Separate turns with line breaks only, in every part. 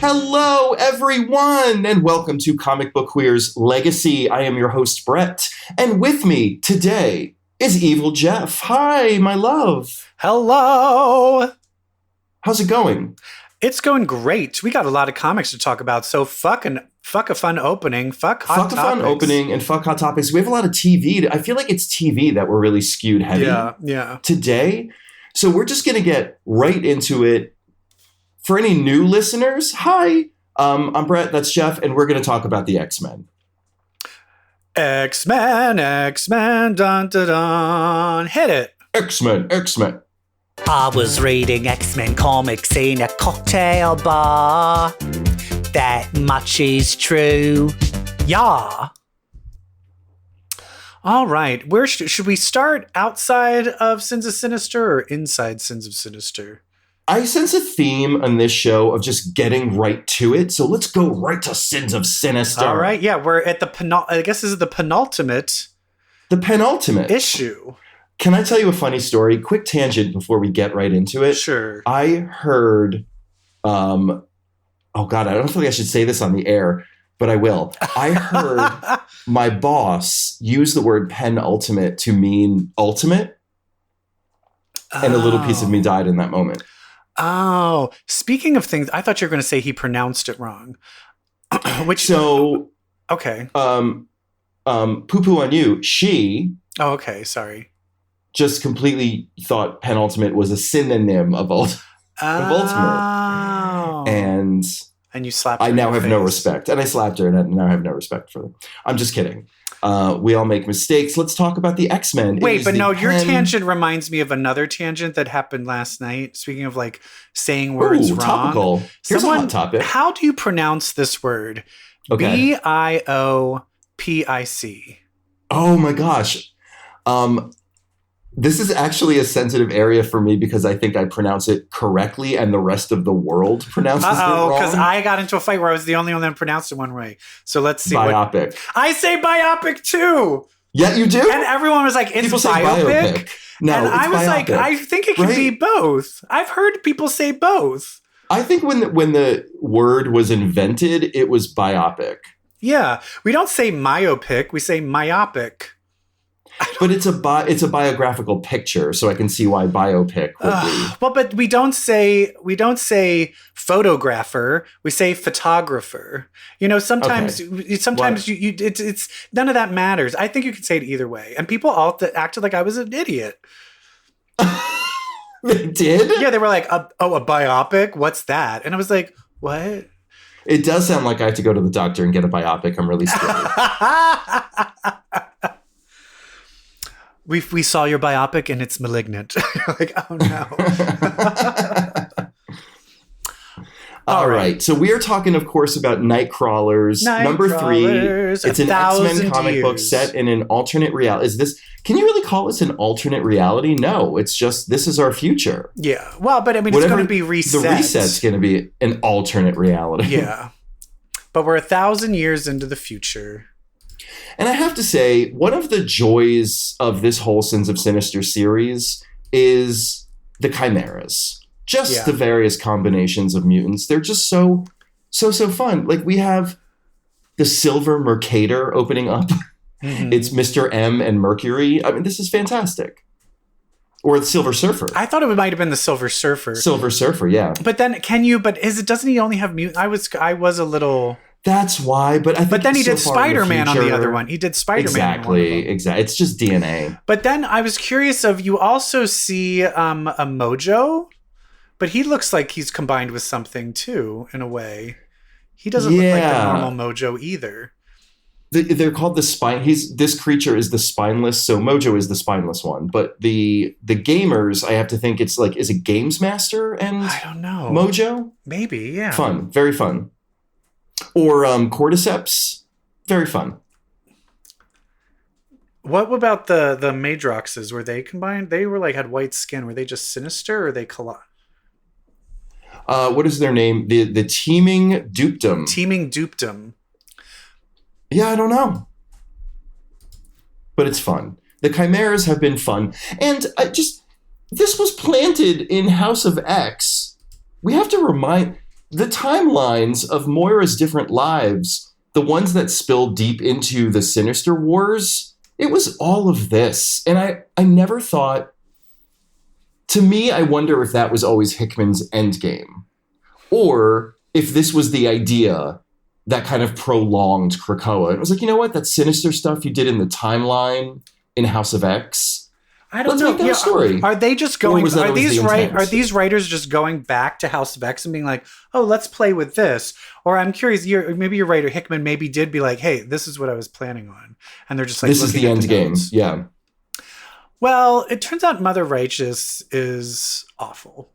Hello, everyone, and welcome to Comic Book Queer's Legacy. I am your host, Brett, and with me today is EvilJeff. Hi, my love.
Hello.
How's it going?
It's going great. We got a lot of comics to talk about, so fuck a fun opening. Fuck hot topics.
Fuck a fun opening and fuck hot topics. We have a lot of TV. I feel like it's TV that we're really skewed heavy today. So we're just going to get right into it. For any new listeners, hi, I'm Brett, that's Jeff, and we're going to talk about the X-Men.
X-Men, dun dun dun. Hit it.
X-Men.
I was reading X-Men comics in a cocktail bar. That much is true. Yeah.
All right. Where should we start? Outside of Sins of Sinister or inside Sins of Sinister?
I sense a theme on this show of just getting right to it. So let's go right to Sins of Sinister.
All right. Yeah, we're at I guess this is the penultimate.
The penultimate
issue.
Can I tell you a funny story? Quick tangent before we get right into it.
Sure.
I heard, oh God, I don't feel like I should say this on the air, but I will. I heard my boss use the word penultimate to mean ultimate. And a little piece of me died in that moment.
Oh, speaking of things, I thought you were going to say he pronounced it wrong. Okay.
Poo poo on you. She.
Oh, okay. Sorry.
Just completely thought penultimate was a synonym of ultimate. And
you slapped her.
I now have no respect. And I slapped her and I now have no respect for them. I'm just kidding. We all make mistakes. Let's talk about the X-Men.
Wait, but no, your tangent reminds me of another tangent that happened last night. Speaking of like saying words wrong.
Topical. Here's a hot topic.
How do you pronounce this word?
Okay.
Biopic.
Oh my gosh. This is actually a sensitive area for me because I think I pronounce it correctly and the rest of the world pronounces it wrong.
Because I got into a fight where I was the only one that pronounced it one way. So let's see.
Biopic.
I say biopic too.
Yeah, you do?
And everyone was like, it's
people
biopic.
No,
and
it's
I was
biopic.
like, I think it can be both. I've heard people say both.
I think when the word was invented, it was biopic.
Yeah. We don't say myopic. We say myopic.
But it's a biographical picture, so I can see why biopic would be.
Well, but we don't say photographer. We say photographer. You know, sometimes it's none of that matters. I think you can say it either way. And people all acted like I was an idiot.
They did?
Yeah, they were like, a biopic? What's that? And I was like, what?
It does sound like I have to go to the doctor and get a biopic. I'm really scared.
We saw your biopic and it's malignant. Like, oh no.
All right. So we are talking, of course, about Nightcrawlers, number 3. It's an X-Men comic book set in an alternate reality. Can you really call this an alternate reality? No, it's just, this is our future.
Yeah. Well, but I mean, it's going to be reset.
The reset's going to be an alternate reality.
Yeah. But we're 1,000 years into the future.
And I have to say, one of the joys of this whole Sins of Sinister series is the chimeras. Just the various combinations of mutants. They're just so fun. Like, we have the Silver Mercator opening up. Mm-hmm. It's Mr. M and Mercury. I mean, this is fantastic. Or the Silver Surfer.
I thought it might have been the Silver Surfer.
Silver Surfer, yeah.
But then, doesn't he only have mutants? I was a little...
That's why, but I think.
But then he did Spider-Man on the other one. He did Spider-Man.
Exactly. It's just DNA.
But then I was curious you also see a Mojo, but he looks like he's combined with something too, in a way. He doesn't look like the normal Mojo either.
They're called the spine. This creature is the spineless, so Mojo is the spineless one. But the gamers, I have to think it's like, is it Games Master and
I don't know.
Mojo?
Maybe, yeah.
Fun, very fun. Or Cordyceps, very fun.
What about the Madroxes? Were they combined? They were like had white skin. Were they just sinister or they
what is their name? The Teeming Dupedom.
Teeming Dupedom.
Yeah, I don't know. But it's fun. The Chimeras have been fun. And this was planted in House of X. We have to remind the timelines of Moira's different lives, the ones that spilled deep into the Sinister Wars. It was all of this. And I never thought, to me, I wonder if that was always Hickman's endgame. Or if this was the idea that kind of prolonged Krakoa. It was like, you know what? That sinister stuff you did in the timeline in House of X.
I don't know.
Let's make that a story.
Are they just going? Are these writers just going back to House of X and being like, "Oh, let's play with this"? Or I'm curious. Maybe your writer Hickman maybe did be like, "Hey, this is what I was planning on," and they're just like,
"This is the end game." Yeah.
Well, it turns out Mother Righteous is awful,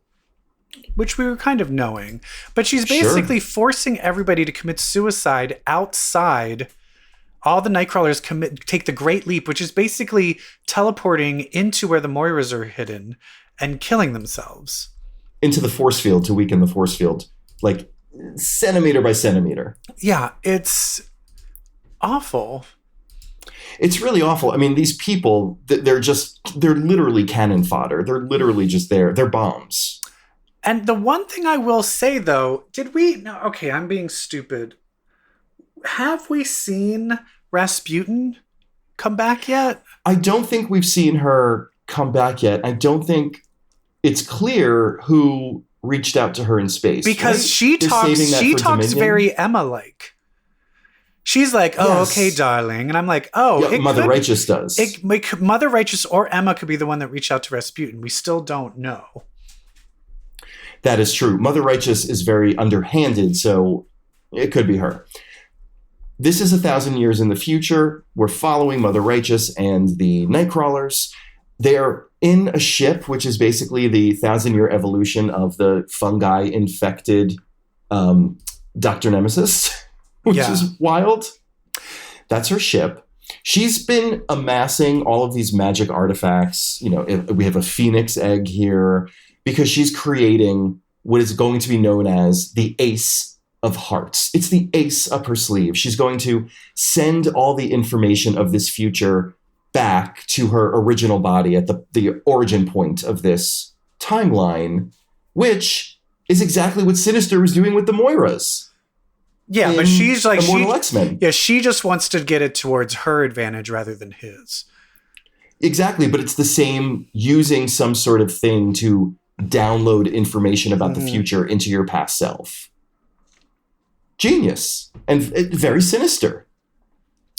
which we were kind of knowing, but she's basically forcing everybody to commit suicide outside. All the Nightcrawlers take the Great Leap, which is basically teleporting into where the Moiras are hidden and killing themselves.
Into the force field to weaken the force field, like centimeter by centimeter.
Yeah, it's awful.
It's really awful. I mean, these people, they're literally cannon fodder. They're literally just there. They're bombs.
And the one thing I will say, though, okay, I'm being stupid. Have we seen Rasputin come back yet?
I don't think we've seen her come back yet. I don't think it's clear who reached out to her in space.
Because right? she talks very Emma-like. She's like, "Oh, yes. Okay, darling." And I'm like, "Oh,
yeah, Mother Righteous does."
Mother Righteous or Emma could be the one that reached out to Rasputin. We still don't know.
That is true. Mother Righteous is very underhanded, so it could be her. This is 1,000 years in the future. We're following Mother Righteous and the Nightcrawlers. They're in a ship, which is basically the 1,000-year evolution of the fungi-infected Dr. Nemesis, which is wild. That's her ship. She's been amassing all of these magic artifacts. You know, we have a phoenix egg here because she's creating what is going to be known as the Ace of Hearts. It's the ace up her sleeve. She's going to send all the information of this future back to her original body at the origin point of this timeline, which is exactly what Sinister was doing with the Moiras.
Yeah, but she's like
Immortal X-Men.
Yeah, she just wants to get it towards her advantage rather than his.
Exactly, but it's the same using some sort of thing to download information about the future into your past self. Genius and very sinister.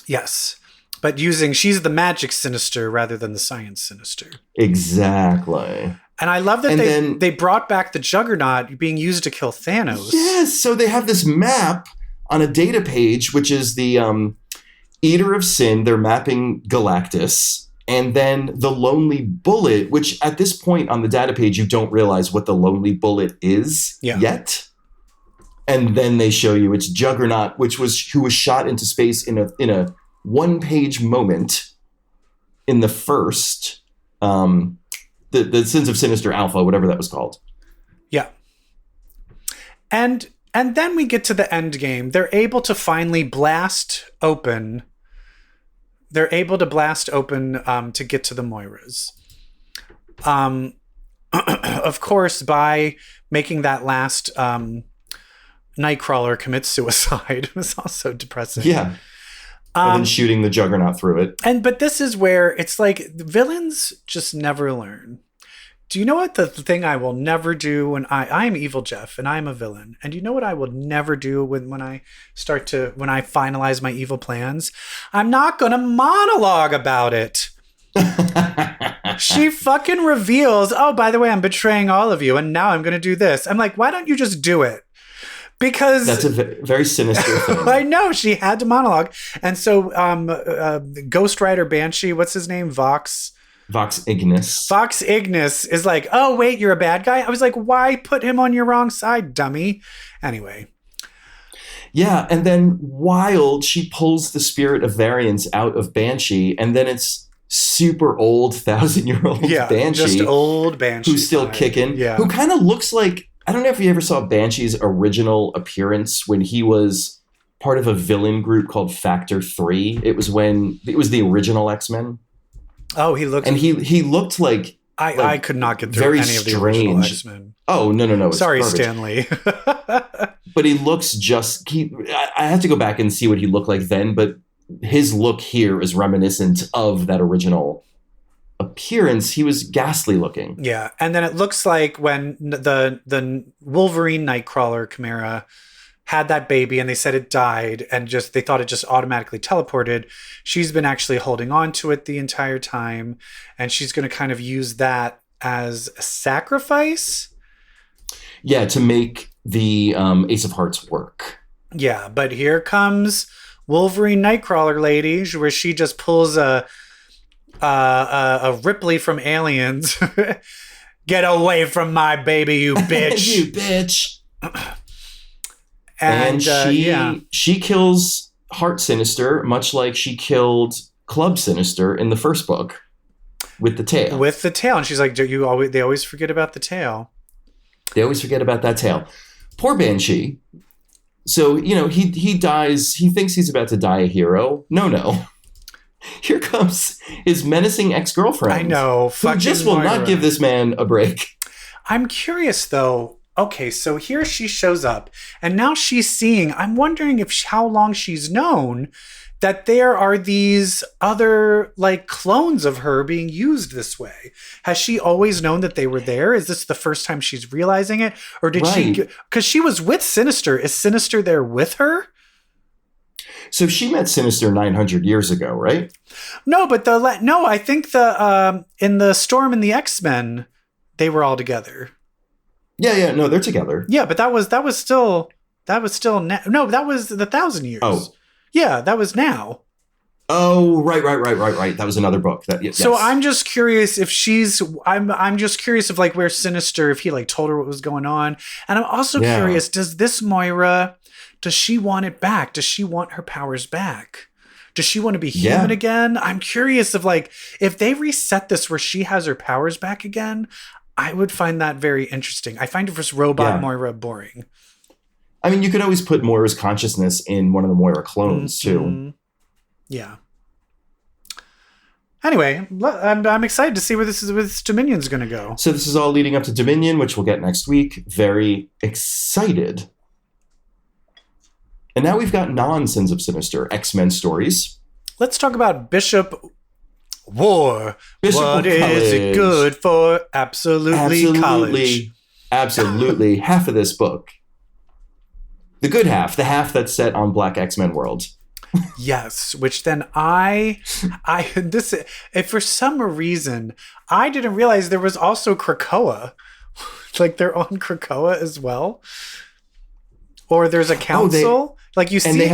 Yes, but she's the magic Sinister rather than the science Sinister.
Exactly.
And I love that they brought back the Juggernaut being used to kill Thanos.
Yes, so they have this map on a data page, which is the Eater of Sin. They're mapping Galactus. And then the Lonely Bullet, which at this point on the data page, you don't realize what the Lonely Bullet is yet. And then they show you it's Juggernaut, who was shot into space in a one-page moment in the first, the Sins of Sinister Alpha, whatever that was called.
Yeah. And then we get to the end game. They're able to finally blast open. They're able to blast open to get to the Moiras. Of course, by making that last Nightcrawler commit suicide. It was also depressing.
Yeah. And then shooting the Juggernaut through it.
But this is where it's like the villains just never learn. Do you know what the thing I will never do when I am EvilJeff and I'm a villain? And you know what I will never do when I finalize my evil plans? I'm not going to monologue about it. She fucking reveals, "Oh, by the way, I'm betraying all of you and now I'm going to do this." I'm like, why don't you just do it? Because
that's a very sinister thing.
I know, she had to monologue. And so Ghost Rider Banshee, what's his name? Vox Ignis. Vox Ignis is like, "Oh, wait, you're a bad guy?" I was like, why put him on your wrong side, dummy? Anyway.
Yeah, and then Wild, she pulls the spirit of variance out of Banshee, and then it's super old 1,000-year-old Banshee.
Just old Banshee.
Who's still kicking. Yeah. Who kind of looks like, I don't know if you ever saw Banshee's original appearance when he was part of a villain group called Factor 3. It was the original X-Men.
Oh, he looked...
And he looked like...
I could not get through
very
any of the original
strange.
X-Men.
Oh, no.
Sorry,
garbage.
Stanley.
But he looks just... I have to go back and see what he looked like then, but his look here is reminiscent of that original appearance. He was ghastly looking.
Yeah, and then it looks like when the Wolverine Nightcrawler Chimera had that baby and they said it died and they thought it just automatically teleported. She's been actually holding on to it the entire time, and she's going to kind of use that as a sacrifice.
Yeah, to make the Ace of Hearts work.
Yeah, but here comes Wolverine Nightcrawler lady, where she just pulls a Ripley from Aliens. Get away from my baby, you bitch.
You bitch. And she kills Heart Sinister, much like she killed Club Sinister in the first book, with the tail.
With the tail, and she's like, they always forget about the tail.
They always forget about that tail. Poor Banshee. So he dies. He thinks he's about to die a hero. No. Here comes his menacing ex-girlfriend.
I know.
Who just will not give this man a break.
I'm curious, though. Okay, so here she shows up, and now she's seeing, I'm wondering how long she's known that there are these other, like, clones of her being used this way. Has she always known that they were there? Is this the first time she's realizing it? Or did she, because she was with Sinister. Is Sinister there with her?
So she met Sinister 900 years ago, right?
No, but I think in the Storm and the X-Men, they were all together.
Yeah, no, they're together.
Yeah, but that was still that was the 1,000 years.
Oh,
yeah, that was now.
Oh, right. That was another book. Yes.
So I'm just curious if I'm just curious of like where Sinister, if he like told her what was going on, and I'm also curious, does this Moira, does she want it back? Does she want her powers back? Does she want to be human again? I'm curious of like if they reset this where she has her powers back again. I would find that very interesting. I find this robot Moira boring.
I mean, you could always put Moira's consciousness in one of the Moira clones, too.
Yeah. Anyway, I'm excited to see where this Dominion's going to go.
So this is all leading up to Dominion, which we'll get next week. Very excited. And now we've got non-Sins of Sinister X-Men stories.
Let's talk about Bishop War.
Bishop
what is it good for? Absolutely college.
Absolutely. Half of this book. The good half. The half that's set on Black X-Men world.
Yes, which then if for some reason I didn't realize there was also Krakoa. Like they're on Krakoa as well. Or there's a council. Like you see,
and they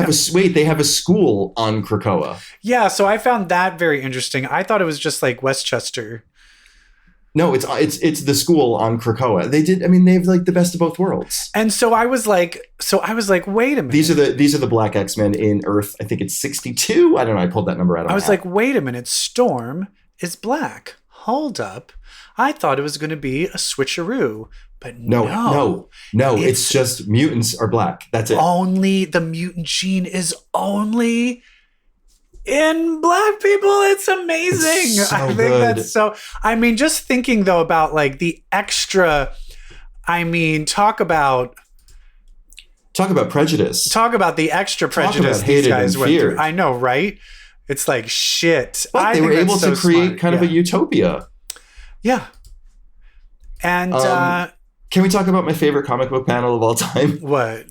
have a school on Krakoa.
Yeah, so I found that very interesting. I thought it was just like Westchester.
No, it's the school on Krakoa. They have like the best of both worlds.
And so I was like, wait a minute.
These are the Black X-Men in Earth. I think it's 62. I don't know. I pulled that number out of my hat.
Like, wait a minute. Storm is black. Hold up. I thought it was going to be a switcheroo. But no, it's just mutants are black. That's it. Only the mutant gene is only in black people. It's amazing. It's so I think good. That's so. I mean, just thinking though about like the extra. I mean, talk about prejudice. Talk about the extra prejudice these guys went through. I know, right? It's like shit.
But they were able to create kind of a utopia.
Yeah. And.
Can we talk about my favorite comic book panel of all time?
What?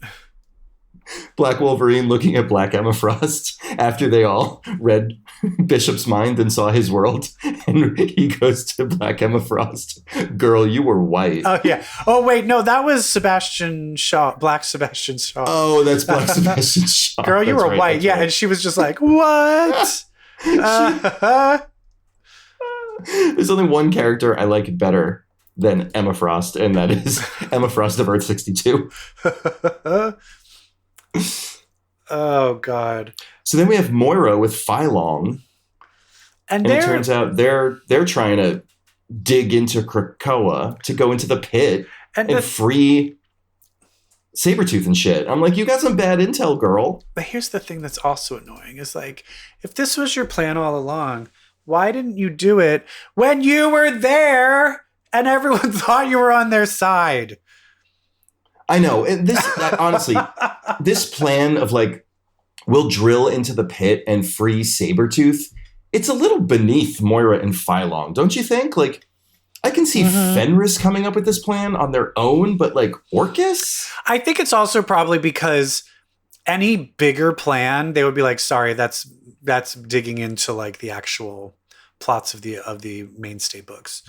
Black Wolverine looking at Black Emma Frost after they all read Bishop's mind and saw his world. And he goes to Black Emma Frost, girl, you were white.
Oh, yeah. Oh, wait. No, that was Sebastian Shaw, Black Sebastian Shaw.
Oh, that's Black Sebastian Shaw.
Girl, you were white. Yeah. Right. And she was just like, what?
There's only one character I like better than Emma Frost, and that is Emma Frost of Earth 62.
Oh, God.
So then we have Moira with Phylong. And it turns out they're trying to dig into Krakoa to go into the pit and free Sabretooth and shit. I'm like, you got some bad intel, girl.
But here's the thing that's also annoying is like, if this was your plan all along, why didn't you do it when you were there and everyone thought you were on their side?
I know. And honestly, this plan of like, we'll drill into the pit and free Sabretooth, it's a little beneath Moira and Phylong, don't you think? Like, I can see Fenris coming up with this plan on their own, but like Orcus?
I think it's also probably because any bigger plan, they would be like, sorry, that's digging into like the actual plots of the mainstay books.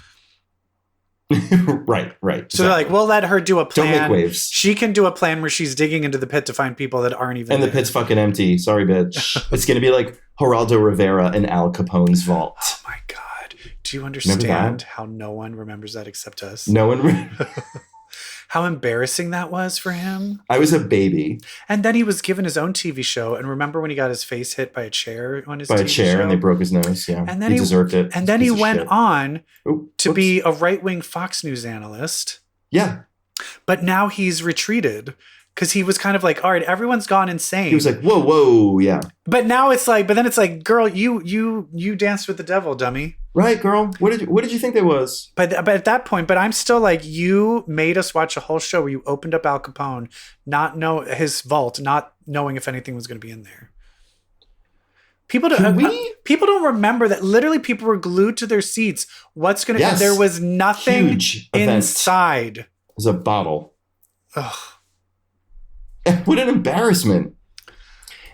Right.
So
Exactly.
they're like, we'll let her do a plan.
Don't make waves.
She can do a plan where she's digging into the pit to find people that aren't even
And the
there.
pit's fucking empty. Sorry, bitch. It's going to be like Geraldo Rivera in Al Capone's vault.
Oh my God. Do you understand how no one remembers that except us?
No one.
How embarrassing that was for him.
I was a baby.
And then he was given his own TV show. And remember when he got his face hit by a chair on his TV show?
And they broke his nose. Yeah.
And then
he deserved it.
And then he went on to
whoops.
be a right-wing Fox News analyst.
Yeah.
But now he's retreated because he was kind of like, all right, everyone's gone insane.
He was like, whoa, yeah.
But now it's like, but then it's like, girl, you danced with the devil, dummy.
Right, girl. What did you think there was?
But at that point, but I'm still like, you made us watch a whole show where you opened up Al Capone, not know his vault, not knowing if anything was going to be in there. People don't remember that literally people were glued to their seats. What's going to, and there was nothing
Huge
inside.
It was a bottle.
Ugh.
What an embarrassment.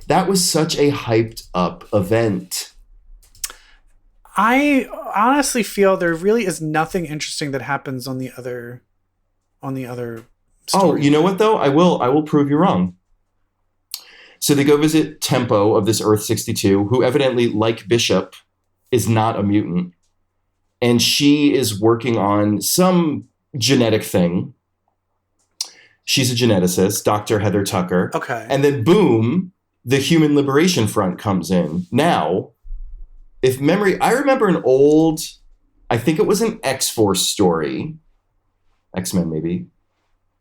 That was such a hyped up event.
I honestly feel there really is nothing interesting that happens on the other story.
Oh, you know what though? I will prove you wrong. So they go visit Tempo of this Earth 62, who evidently, like Bishop, is not a mutant. And she is working on some genetic thing. She's a geneticist, Dr. Heather Tucker.
Okay.
And then boom, the Human Liberation Front comes in. Now, I remember an old, I think it was an X-Force story, X-Men maybe,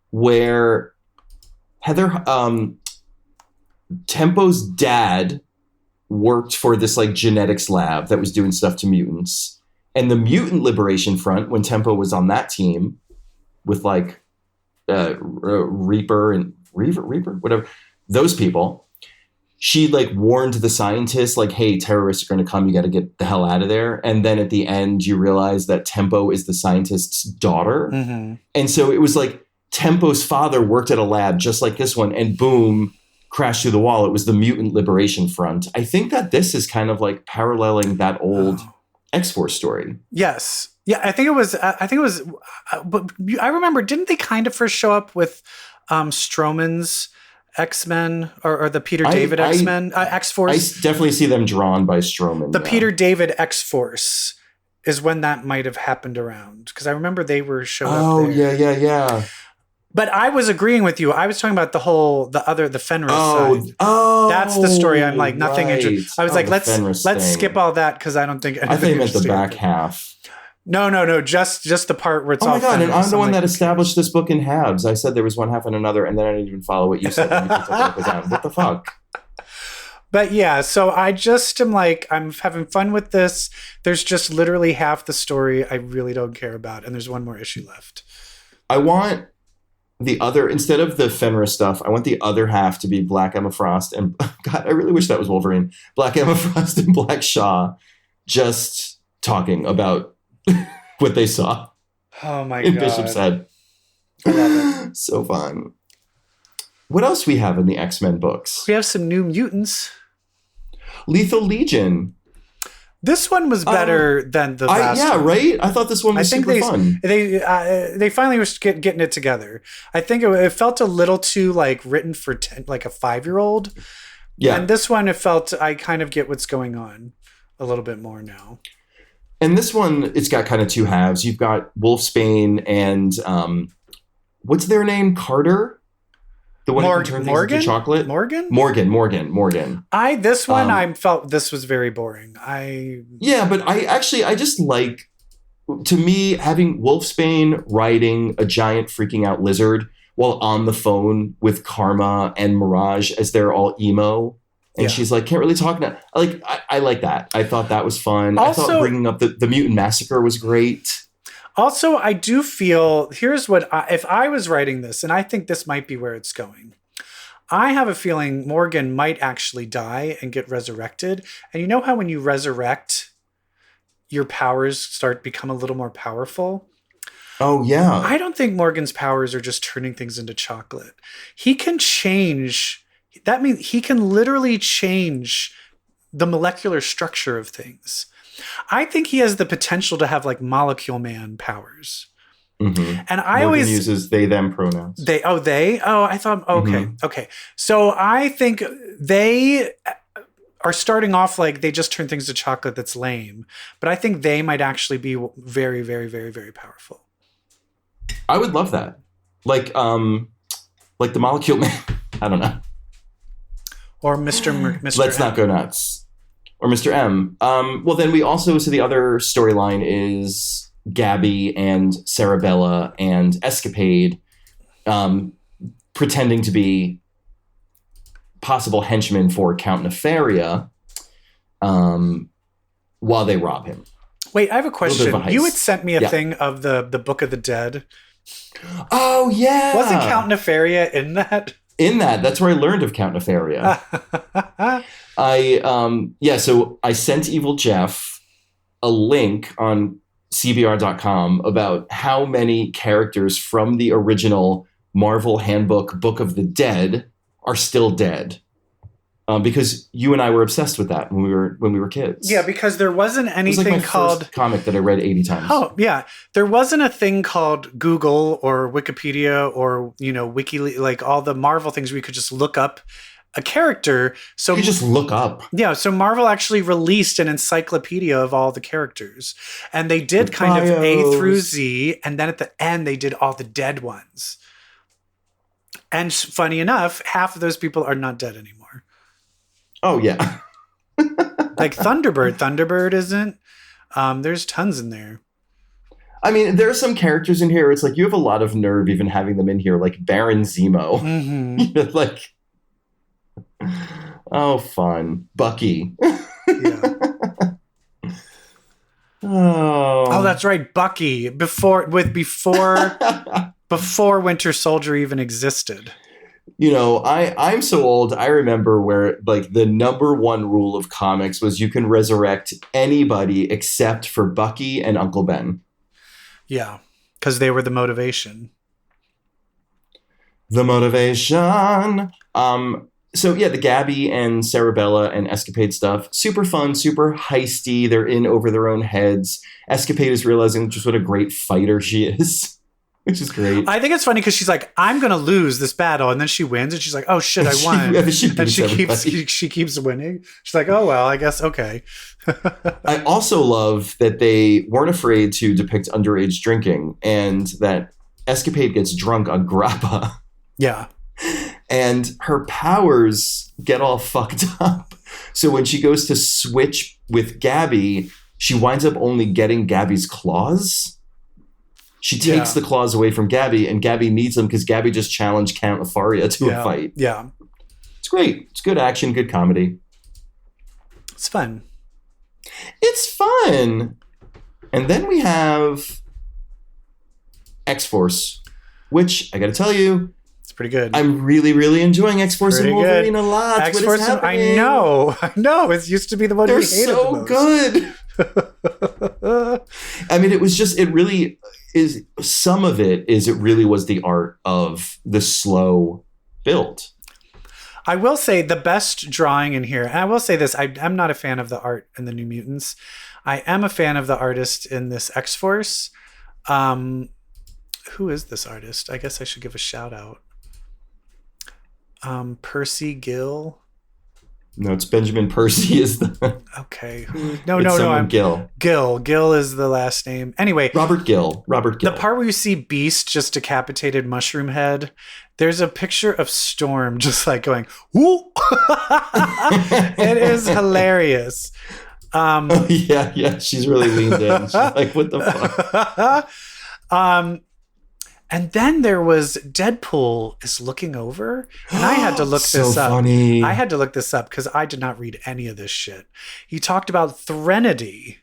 where Heather, Tempo's dad worked for this like genetics lab that was doing stuff to mutants. And the Mutant Liberation Front, when Tempo was on that team with like Reaper, whatever, those people, she like warned the scientists like, hey, terrorists are going to come. You got to get the hell out of there. And then at the end, you realize that Tempo is the scientist's daughter. Mm-hmm. And so it was like Tempo's father worked at a lab just like this one, and boom, crashed through the wall. It was the Mutant Liberation Front. I think that this is kind of like paralleling that old X-Force story.
Yes. Yeah, I think it was, but I remember, didn't they kind of first show up with Stroman's X-Men or the Peter David X-Men, X-Force?
I definitely see them drawn by Stroman.
The Peter David X-Force is when that might have happened around, because I remember they were showing up there.
Oh, yeah.
But I was agreeing with you. I was talking about the Fenris side.
Oh,
that's the story. I'm like, nothing
right.
interesting. I was like, let's skip all that because I don't think anything.
I think you meant the back half.
No, just the part where it's all.
Oh my god!
Fenris.
And I'm the one that established this book in halves. I said there was one half and another, and then I didn't even follow what you said. And you took it down. What the fuck?
But yeah, so I just am like, I'm having fun with this. There's just literally half the story I really don't care about, and there's one more issue left.
I want the other, instead of the Fenris stuff, I want the other half to be Black Emma Frost and God, I really wish that was Wolverine. Black Emma Frost and Black Shaw just talking about what they saw.
Oh my
in
god.
Bishop's head.
I love it.
So fun. What else we have in the X-Men books?
We have some New Mutants.
Lethal Legion.
This one was better than the last one.
Right? I thought this one was super fun.
They finally were getting it together. I think it felt a little too like written for like a 5-year-old. Yeah. And this one, it felt I kind of get what's going on a little bit more now.
And this one, it's got kind of two halves. You've got Wolfsbane and what's their name? Carter? The one who can turn things into chocolate?
Morgan. I felt this was very boring.
But I just like, to me, having Wolfsbane riding a giant freaking out lizard while on the phone with Karma and Mirage as they're all emo. And she's like, can't really talk now. I like that. I thought that was fun.
Also,
I thought bringing up the Mutant Massacre was great.
Also, I do feel, here's what, if I was writing this, and I think this might be where it's going, I have a feeling Morgan might actually die and get resurrected. And you know how when you resurrect, your powers start become a little more powerful?
Oh, yeah.
I don't think Morgan's powers are just turning things into chocolate. He can change. That means he can literally change the molecular structure of things. I think he has the potential to have like Molecule Man powers.
Mm-hmm.
And I
Morgan
always
uses they them pronouns.
They. Oh, I thought okay. So I think they are starting off like they just turn things to chocolate. That's lame. But I think they might actually be very, very, very, very powerful.
I would love that. Like the Molecule Man. I don't know.
Or Mr.
Let's not go nuts. Or Mr. M. Well, then we also, so the other storyline is Gabby and Sarabella and Escapade pretending to be possible henchmen for Count Nefaria while they rob him.
Wait, I have a question.
A
You had sent me a thing of the Book of the Dead.
Oh, yeah.
Wasn't Count Nefaria in that?
That's where I learned of Count Nefaria. So I sent EvilJeff a link on CBR.com about how many characters from the original Marvel Handbook Book of the Dead are still dead. Because you and I were obsessed with that when we were kids.
Yeah, because there wasn't anything
it was like my
called
first comic that I read 80 times.
Oh, yeah. There wasn't a thing called Google or Wikipedia or, WikiLeaks, like all the Marvel things where you could just look up a character. So
you just look up.
Yeah, so Marvel actually released an encyclopedia of all the characters. And they did kind of A through Z, and then at the end they did all the dead ones. And funny enough, half of those people are not dead anymore.
Oh, yeah.
Like Thunderbird. Thunderbird isn't. There's tons in there.
I mean, there are some characters in here. It's like you have a lot of nerve even having them in here, like Baron Zemo.
Mm-hmm.
Like, oh, fun. Bucky.
Yeah. Oh, that's right. Bucky. Before Winter Soldier even existed.
I'm so old. I remember where like the number one rule of comics was you can resurrect anybody except for Bucky and Uncle Ben.
Yeah, because they were the motivation.
The motivation. So yeah, the Gabby and Sarabella and Escapade stuff, super fun, super heisty. They're in over their own heads. Escapade is realizing just what a great fighter she is. Which is great.
I think it's funny because she's like, I'm going to lose this battle. And then she wins. And she's like, oh, shit, I won. And she keeps winning. She's like, oh, well, I guess. Okay.
I also love that they weren't afraid to depict underage drinking and that Escapade gets drunk on grappa.
Yeah.
And her powers get all fucked up. So when she goes to switch with Gabby, she winds up only getting Gabby's claws. She takes the claws away from Gabby, and Gabby needs them because Gabby just challenged Count Nefaria to a fight.
Yeah.
It's great. It's good action, good comedy.
It's fun.
It's fun. And then we have X-Force, which I got to tell you,
it's pretty good.
I'm really, really enjoying X-Force and Wolverine a lot.
X-Force, I know. It used to be the one we hated the most.
Good. I mean, it really is. Some of it really was the art of the slow build.
I will say the best drawing in here, and I will say this, I'm not a fan of the art in the New Mutants. I am a fan of the artist in this X-Force. Who is this artist? I guess I should give a shout out. Percy Gill.
No, it's Benjamin Percy is the...
Okay.
No, I'm Gill.
Gill is the last name. Anyway.
Robert Gill. The
part where you see Beast just decapitated Mushroom Head, there's a picture of Storm just like going, whoo! It is hilarious.
Yeah. She's really leaned in. She's like, what the fuck?
And then there was Deadpool is looking over, and I had to look this up.
Funny.
I had to look this up because I did not read any of this shit. He talked about Threnody.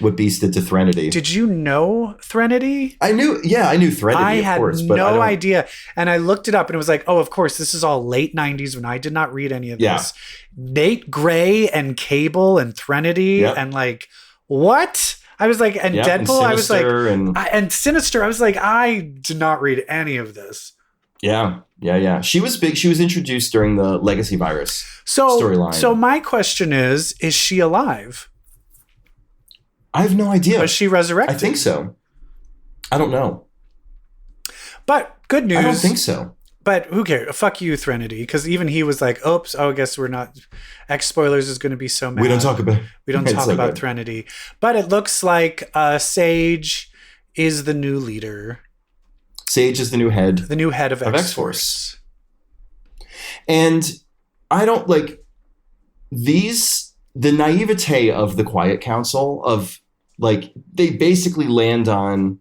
What Beast did to Threnody.
Did you know Threnody?
I knew Threnody,
I had
of course. But
no idea. And I looked it up and it was like, oh, of course, this is all late 90s when I did not read any of this. Nate Gray and Cable and Threnody and like, what? I was like, and Deadpool, I was like, and Sinister, I was like, I did not read any of this.
Yeah. She was big. She was introduced during the Legacy Virus storyline.
So my question is she alive?
I have no idea.
Was she resurrected?
I think so. I don't know.
But good news.
I don't think so.
But who cares? Fuck you, Threnody. Because even he was like, oops, I guess we're not. X Spoilers is going to be so mad.
We don't talk about
Threnody. But it looks like Sage is the new leader.
Sage is the new head.
The new head of X-Force.
And I don't like the naivete of the Quiet Council of like, they basically land on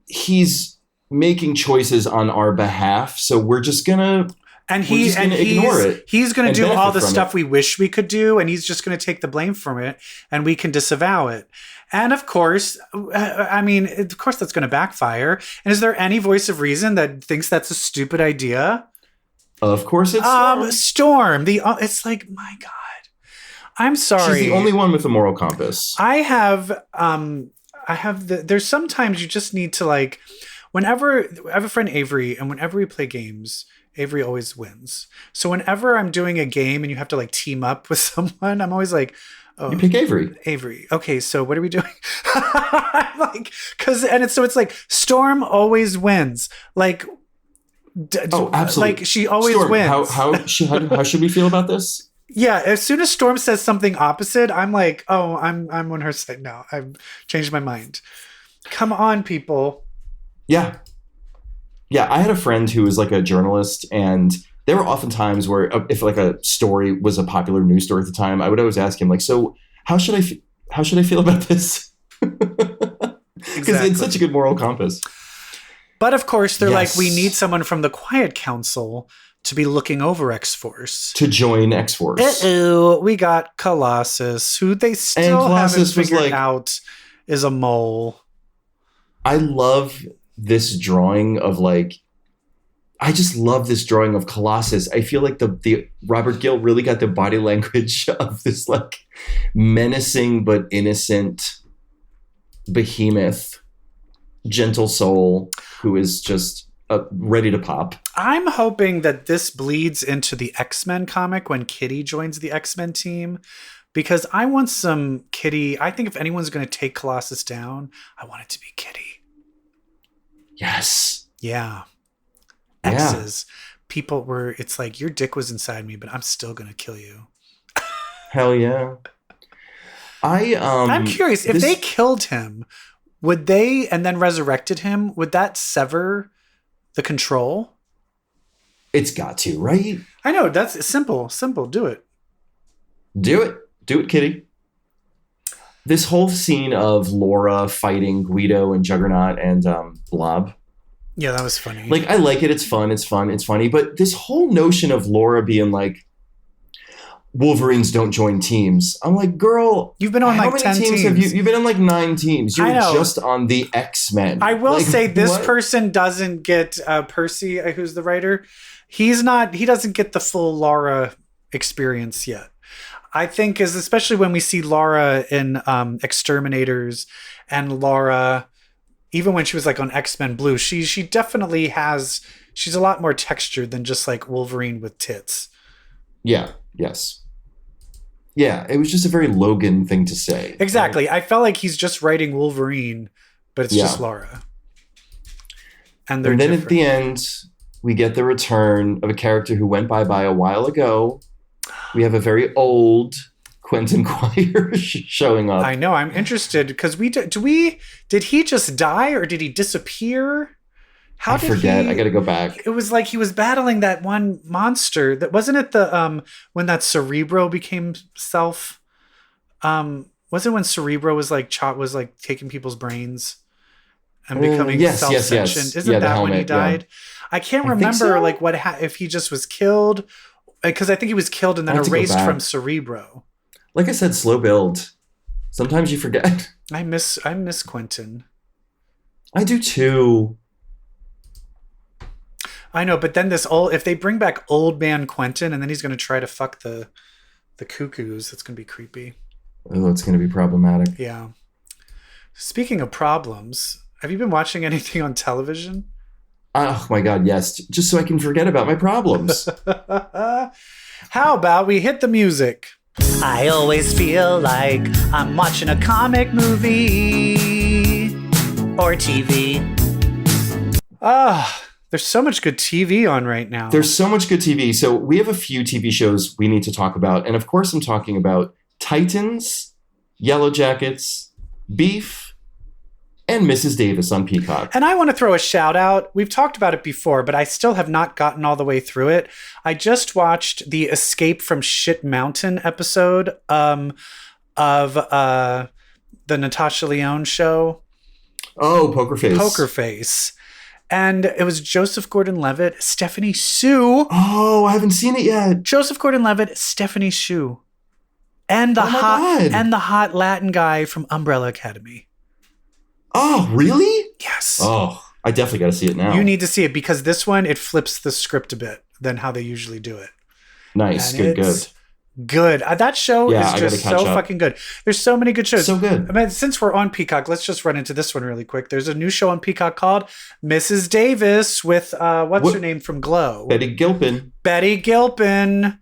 he's making choices on our behalf. So we're just going to ignore it.
He's going to do all the stuff we wish we could do. And he's just going to take the blame from it and we can disavow it. And of course, that's going to backfire. And is there any voice of reason that thinks that's a stupid idea?
Of course it's
Storm. It's like, my God. I'm sorry.
She's the only one with a moral compass.
There's sometimes you just need to like, whenever I have a friend Avery, and whenever we play games, Avery always wins. So whenever I'm doing a game and you have to like team up with someone, I'm always like, oh,
you pick Avery.
Avery. Okay, so what are we doing? Like, it's like Storm always wins. Like,
absolutely.
Like she always
Storm,
wins.
How should we feel about this?
Yeah, as soon as Storm says something opposite, I'm like, oh, I'm on her side now. I've changed my mind. Come on, people.
Yeah. Yeah, I had a friend who was like a journalist, and there were often times where if like a story was a popular news story at the time, I would always ask him like, so how should I feel about this? Because it's such a good moral compass.
But of course, they're like, we need someone from the Quiet Council to be looking over X-Force.
To join X-Force.
Uh-oh, we got Colossus, who they still haven't figured out is a mole.
I love this drawing of like, I just love this drawing of Colossus. I feel like the Robert Gill really got the body language of this like menacing but innocent behemoth, gentle soul who is just ready to pop.
I'm hoping that this bleeds into the X-Men comic when Kitty joins the X-Men team, because I want some Kitty. I think if anyone's going to take Colossus down, I want it to be Kitty.
Yes.
Yeah. X's. People were, it's like, your dick was inside me, but I'm still going to kill you.
Hell yeah.
I'm curious, if they killed him, would they, and then resurrected him, would that sever the control?
It's got to, right?
I know, that's simple. Do it.
Do it, Kitty. This whole scene of Laura fighting Guido and Juggernaut and Blob.
Yeah, that was funny.
Like, I like it. It's fun. It's funny. But this whole notion of Laura being like, Wolverines don't join teams. I'm like, girl,
you've been on like 10 teams.
Have you've been on like 9 teams. You're just on the X-Men.
I will say this person doesn't get Percy, who's the writer. He doesn't get the full Laura experience yet. I think especially when we see Laura in Exterminators and Laura, even when she was like on X-Men Blue, she definitely she's a lot more textured than just like Wolverine with tits.
Yeah. Yes. Yeah, it was just a very Logan thing to say.
Exactly. Right? I felt like he's just writing Wolverine, but it's just Laura. And then
at the end, we get the return of a character who went bye-bye a while ago. We have a very old Quentin Quire showing up.
I know. I'm interested because did he just die or did he disappear?
I forget. I got to go back.
It was like he was battling that one monster. That wasn't it. The when that Cerebro became self. Was it when Cerebro was like taking people's brains, and becoming self-sentient.
Yes.
Isn't that when he died?
Yeah.
I can't
I think
remember
so.
like if he just was killed, because I think he was killed and then erased from Cerebro.
Like I said, slow build. Sometimes you forget.
I miss Quentin.
I do too.
I know, but then if they bring back old man Quentin and then he's going to try to fuck the cuckoos, that's going to be creepy.
Oh, it's going to be problematic.
Yeah. Speaking of problems, have you been watching anything on television?
Oh my God, yes. Just so I can forget about my problems.
How about we hit the music?
I always feel like I'm watching a comic movie or TV.
There's so much good TV on right now.
There's so much good TV. So we have a few TV shows we need to talk about. And of course, I'm talking about Titans, Yellowjackets, Beef, and Mrs. Davis on Peacock.
And I want to throw a shout out. We've talked about it before, but I still have not gotten all the way through it. I just watched the Escape from Shit Mountain episode of the Natasha Lyonne show.
Oh, Poker Face.
Poker Face. And it was Joseph Gordon-Levitt, Stephanie Sue.
Oh, I haven't seen it yet.
Joseph Gordon-Levitt, Stephanie Sue. And the hot Latin guy from Umbrella Academy.
Oh, really?
Yes.
Oh, I definitely got to see it now.
You need to see it because this one, it flips the script a bit than how they usually do it.
Nice.
And
good.
Good. That show is just so fucking good. There's so many good shows.
So good.
I mean, since we're on Peacock, let's just run into this one really quick. There's a new show on Peacock called Mrs. Davis with, what's her name from Glow?
Betty Gilpin.
Betty Gilpin.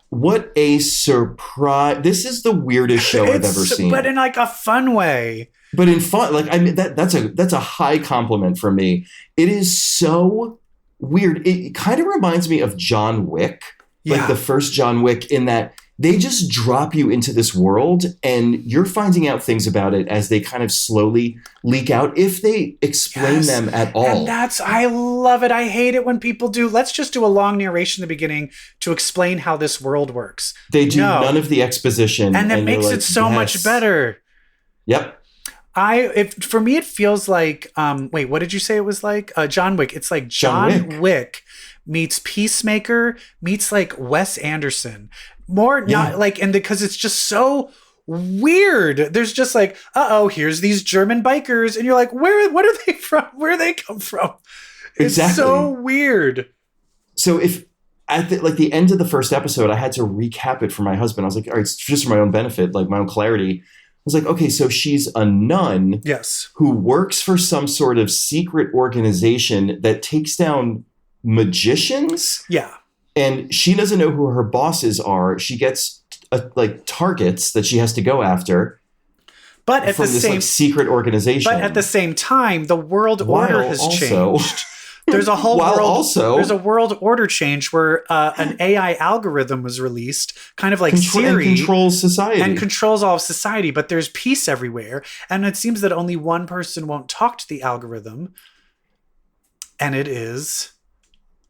What a surprise. This is the weirdest show I've ever seen.
But in like a fun way.
But in fun, like, I mean, that's a high compliment from me. It is so weird. It kind of reminds me of John Wick, like the first John Wick, in that they just drop you into this world and you're finding out things about it as they kind of slowly leak out, if they explain them at all.
And I love it. I hate it when people do, let's just do a long narration in the beginning to explain how this world works.
They do none of the exposition.
And that makes it so much better.
Yep.
For me, it feels like, wait, what did you say it was like? John Wick. It's like John Wick meets Peacemaker meets like Wes Anderson. Not like, and because it's just so weird. There's just like, here's these German bikers. And you're like, what are they from? Where do they come from? It's so weird.
So if at the end of the first episode, I had to recap it for my husband. I was like, all right, it's just for my own benefit, like my own clarity. I was like, okay, so she's a nun who works for some sort of secret organization that takes down magicians.
Yeah.
And she doesn't know who her bosses are. She gets targets that she has to go after.
But at
from this secret organization.
But at the same time, the world order has changed. There's a whole there's a world order change where an AI algorithm was released, kind of like Siri,
and controls society.
And controls all of society, but there's peace everywhere. And it seems that only one person won't talk to the algorithm. And it is...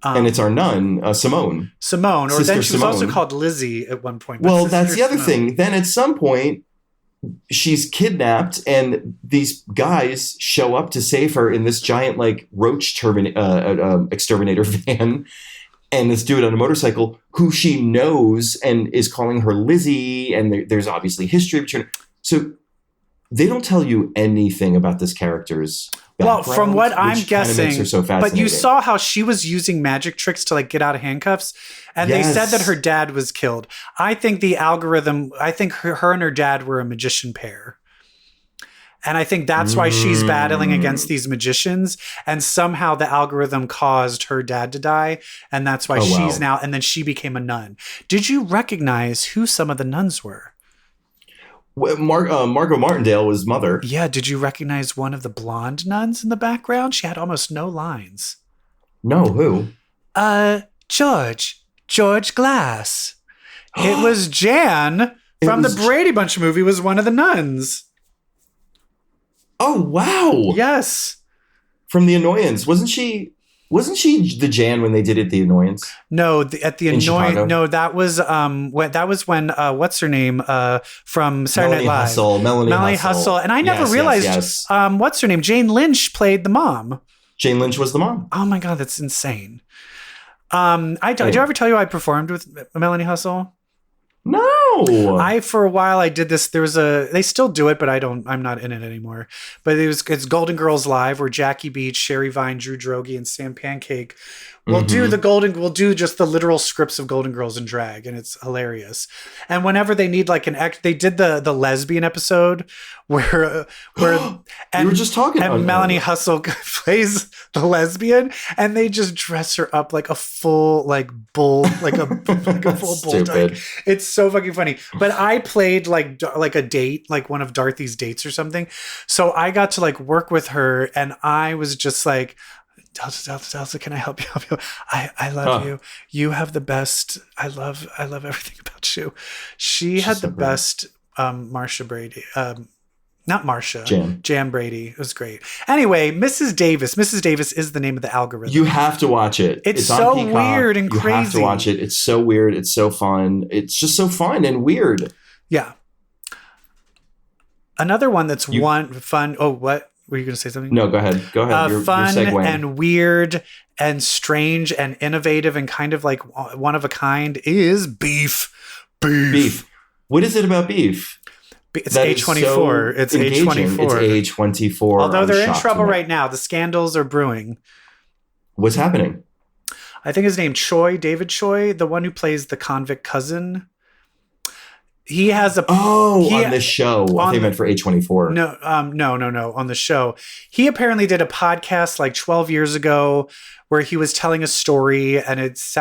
and it's our nun, Simone.
Simone, or
Sister
then she was
Simone.
also called Lizzie at one point.
Well, that's the other thing. Then at some point, she's kidnapped, and these guys show up to save her in this giant, like, roach exterminator van, and this dude on a motorcycle who she knows and is calling her Lizzie, and there's obviously history between. So they don't tell you anything about this character's background.
Well, from what I'm guessing,
makes her so
but you saw how she was using magic tricks to like get out of handcuffs, and they said that her dad was killed. I think the algorithm, I think her and her dad were a magician pair. And I think that's why she's battling against these magicians. And somehow the algorithm caused her dad to die. And that's why she's now, and then she became a nun. Did you recognize who some of the nuns were?
Margot Martindale was mother.
Yeah. Did you recognize one of the blonde nuns in the background? She had almost no lines.
No, who?
George Glass. It was Jan from the Brady Bunch movie was one of the nuns.
Oh, wow.
Yes.
From The Annoyance. Wasn't she? Wasn't she the Jan when they did it, The Annoyance?
No, at the
In
Annoyance.
Chicago?
No, that was when what's her name from Saturday Night Live?
Melanie
Hustle. And I never
Yes,
realized
yes.
what's her name? Jane Lynch played the mom.
Jane Lynch was the mom.
Oh my god, that's insane. Did I ever tell you I performed with Melanie Hustle?
No.
For a while I did this. They still do it, but I'm not in it anymore. But it's Golden Girls Live, where Jackie Beach, Sherry Vine, Drew Droege, and Sam Pancake will we'll do just the literal scripts of Golden Girls in drag, and it's hilarious. And whenever they need like they did the lesbian episode where and,
you were just talking
and Melanie Hustle plays the lesbian, and they just dress her up like a full bull, like a full bulldog. It's so fucking funny. But I played like a date, like one of Dorothy's dates or something. So I got to like work with her, and I was just like, Elsa, can I help you? I love you. You have the best. I love everything about you. She's had the best Marsha Brady. Not Marsha. Jan Brady. It was great. Anyway, Mrs. Davis. Mrs. Davis is the name of the algorithm.
You have to watch it.
It's so weird and crazy.
You have to watch it. It's so weird. It's so fun. It's just so fun and weird.
Yeah. Another one that's fun. Oh, what? Were you going to say something?
No, go ahead. You're
fun
segueing.
and weird and strange and innovative and kind of like one of a kind is beef. Beef.
What is it about beef?
It's A24. It's A24.
It's A24.
Although they're in trouble right now. The scandals are brewing.
What's happening?
I think his name David Choi, the one who plays the convict cousin. He has on
this show. I think I meant for A24.
No, on the show. He apparently did a podcast like 12 years ago where he was telling a story, and it's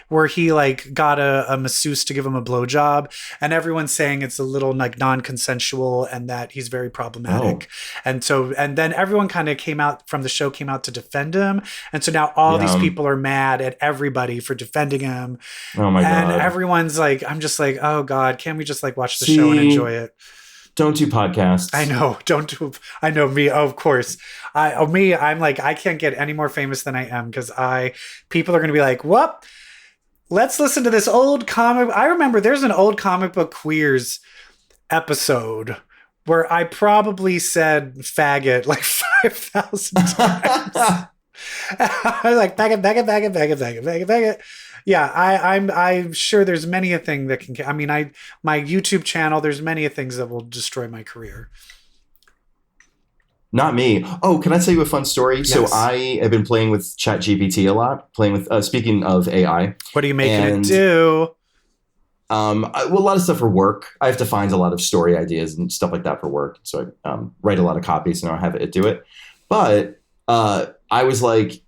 where he like got a masseuse to give him a blowjob, and everyone's saying it's a little like non-consensual and that he's very problematic. And then everyone kind of came out to defend him, and so now all these people are mad at everybody for defending him.
Oh my god!
And everyone's like, I'm just like, oh god, can't we just like watch the show and enjoy it?
Don't do podcasts.
I know. I know me. Oh, of course. I'm like, I can't get any more famous than I am because people are going to be like, what? Let's listen to this old comic. I remember there's an old comic book queers episode where I probably said faggot like 5,000 times. I was like, faggot. Yeah, I'm sure there's many a thing that can. I mean, my YouTube channel. There's many a things that will destroy my career.
Not me. Oh, can I tell you a fun story?
Yes.
So I have been playing with ChatGPT a lot. Playing with speaking of AI.
What are you making it do?
A lot of stuff for work. I have to find a lot of story ideas and stuff like that for work. So I write a lot of copies and I have it do it. But I was like,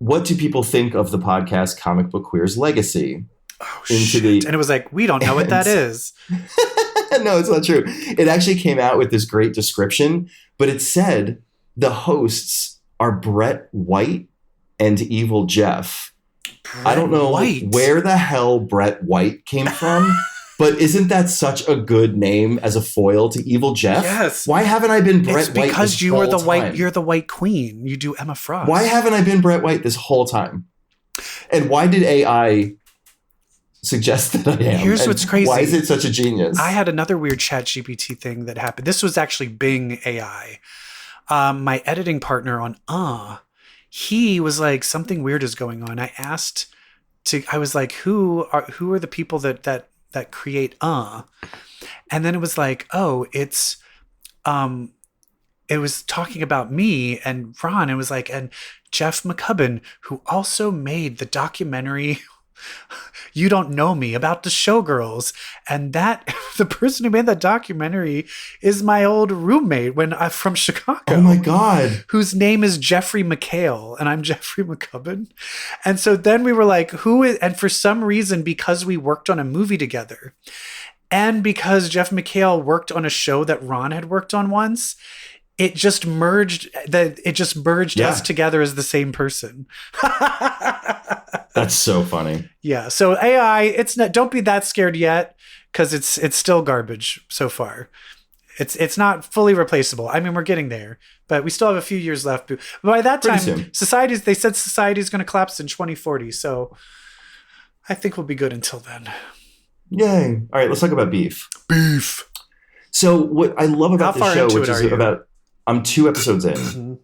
what do people think of the podcast Comic Book Queer's legacy?
Oh, shit. And it was like, we don't know what that is.
No, it's not true. It actually came out with this great description, but it said the hosts are Brett White and EvilJeff. I don't know where the hell Brett White came from, but isn't that such a good name as a foil to EvilJeff?
Yes.
Why haven't I been Brett White
because
this
you
whole
are the
time?
white. You're the white queen. You do Emma Frost.
Why haven't I been Brett White this whole time? And why did AI suggest that I am?
Here's what's crazy.
Why is it such a genius?
I had another weird ChatGPT thing that happened. This was actually Bing AI. My editing partner on he was like, something weird is going on. I was like, who are the people that create and then it was like, oh, it's it was talking about me and Ron. It was like, and Jeff McCubbin, who also made the documentary You Don't Know Me about the Showgirls, and that the person who made that documentary is my old roommate when I'm from Chicago.
Oh my god!
Whose name is Jeffrey McHale, and I'm Jeffrey McCubbin. And so then we were like, who is? And for some reason, because we worked on a movie together, and because Jeff McHale worked on a show that Ron had worked on once, it just merged us together as the same person.
That's so funny.
Yeah. So AI, don't be that scared yet, because it's still garbage so far. It's not fully replaceable. I mean, we're getting there, but we still have a few years left. By that time, they said society is going to collapse in 2040. So I think we'll be good until then.
Yay. All right, let's talk about beef.
Beef.
So what I love about the show, which is about, I'm 2 episodes in. Mm-hmm.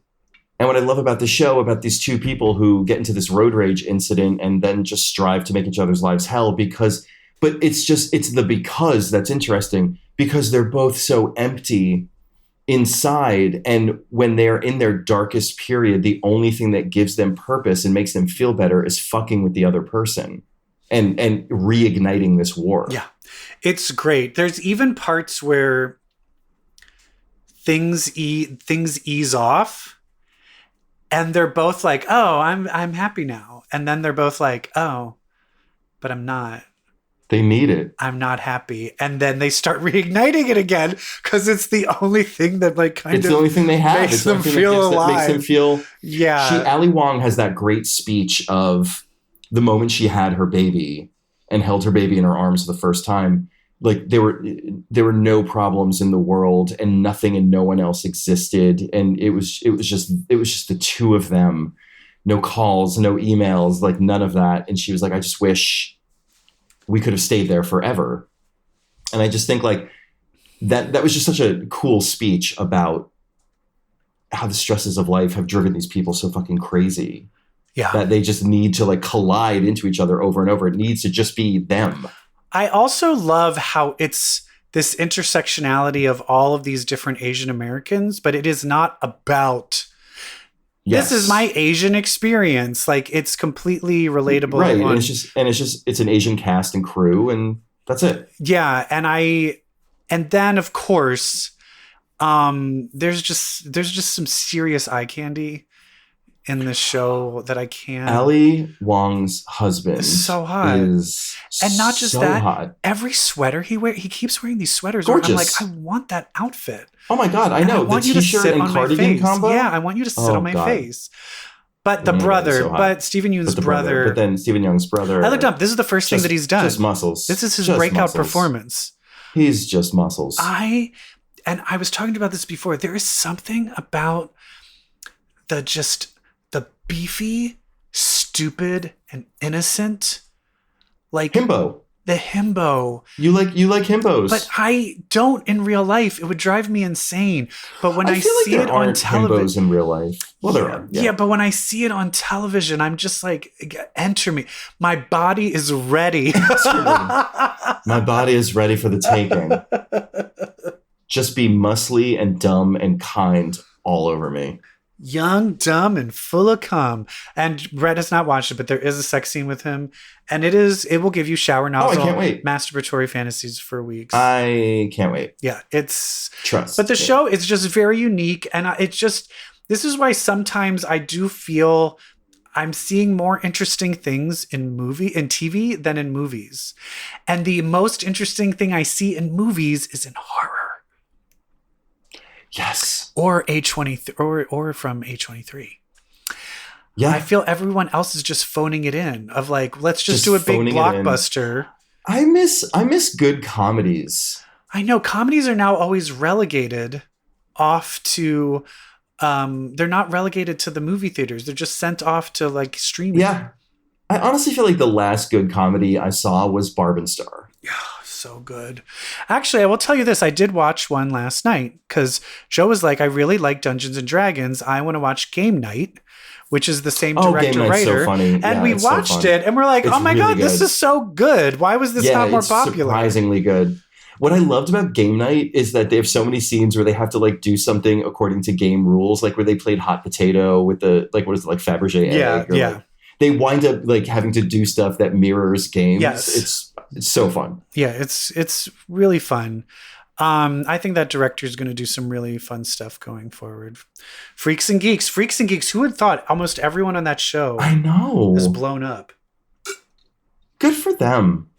And what I love about the show, about these 2 people who get into this road rage incident and then just strive to make each other's lives hell because that's interesting, because they're both so empty inside. And when they're in their darkest period, the only thing that gives them purpose and makes them feel better is fucking with the other person and reigniting this war.
Yeah, it's great. There's even parts where things ease off and they're both like, oh, I'm happy now. And then they're both like, oh, but I'm not.
They need it.
I'm not happy. And then they start reigniting it again because it's the only thing that it's
the only thing they have.
Makes them feel alive.
That makes them feel.
Yeah.
Ali Wong has that great speech of the moment she had her baby and held her baby in her arms for the first time. Like there were no problems in the world and nothing and no one else existed. And it was just the 2 of them. No calls, no emails, like none of that. And she was like, I just wish we could have stayed there forever. And I just think like that was just such a cool speech about how the stresses of life have driven these people so fucking crazy.
Yeah.
That they just need to like collide into each other over and over. It needs to just be them.
I also love how it's this intersectionality of all of these different Asian Americans, but it is not about this is my Asian experience. Like it's completely relatable.
Right. And it's an Asian cast and crew and that's it.
Yeah. And then of course, there's just some serious eye candy in this show that I can't.
Ali Wong's husband
is so hot. And not just that,
hot.
Every sweater he keeps wearing these sweaters.
Gorgeous.
I'm like, I want that outfit.
Oh my God, I know.
I want
the t-shirt and cardigan combo?
Yeah, I want you to sit on my face. But the brother, but Stephen Yeun's brother.
But then Stephen Yeun's brother.
I looked up. This is the first thing that he's done.
Just muscles.
This is his breakout performance.
He's just muscles.
I was talking about this before. There is something about the beefy, stupid, and innocent. Like
himbo.
The himbo.
You like himbos.
But I don't in real life. It would drive me insane. But when I see it on television.
Himbos in real life. Well, there are.
Yeah, but when I see it on television, I'm just like, enter me. My body is ready.
My body is ready for the taking. Just be muscly and dumb and kind all over me.
Young, dumb, and full of cum. And Brett has not watched it, but there is a sex scene with him. And it will give you shower nozzle
I can't wait.
Masturbatory fantasies for weeks.
I can't wait.
Yeah, it's...
Trust.
But the show is just very unique. And it's just... This is why sometimes I do feel I'm seeing more interesting things in TV than in movies. And the most interesting thing I see in movies is in horror.
Yes.
Or A23 or from A23.
Yeah.
I feel everyone else is just phoning it in of like, let's just do a big blockbuster.
I miss good comedies.
I know comedies are now always relegated off to they're not relegated to the movie theaters. They're just sent off to like streaming.
Yeah. I honestly feel like the last good comedy I saw was Barb and Star.
Yeah. So good. Actually, I will tell you this. I did watch one last night because Joe was like, I really like Dungeons and Dragons. I want to watch Game Night, which is the same director-writer.
So funny.
And we watched it and we're like, oh my God, this is so good. Why was this not more popular?
Surprisingly good. What I loved about Game Night is that they have so many scenes where they have to like do something according to game rules, like where they played hot potato with the, like, what is it, like Fabergé egg?
Yeah.
Like, they wind up like having to do stuff that mirrors games.
Yes.
It's so fun.
Yeah, it's really fun. I think that director is going to do some really fun stuff going forward. Freaks and Geeks. Who would thought almost everyone on that show
I know
is blown up?
Good for them.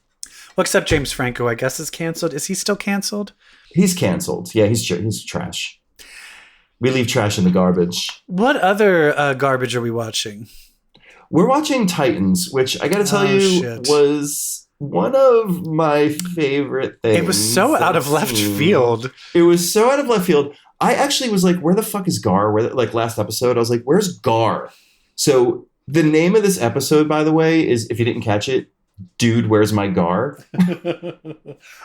Well, except James Franco, I guess, is canceled. Is he still canceled?
He's canceled. Yeah, he's trash. We leave trash in the garbage.
What other garbage are we watching?
We're watching Titans, which I got to tell you was one of my favorite things.
It was so out of left field.
It was so out of left field. I actually was like, where the fuck is Gar? Last episode, I was like, where's Gar? So the name of this episode, by the way, is, if you didn't catch it, Dude, Where's My Gar?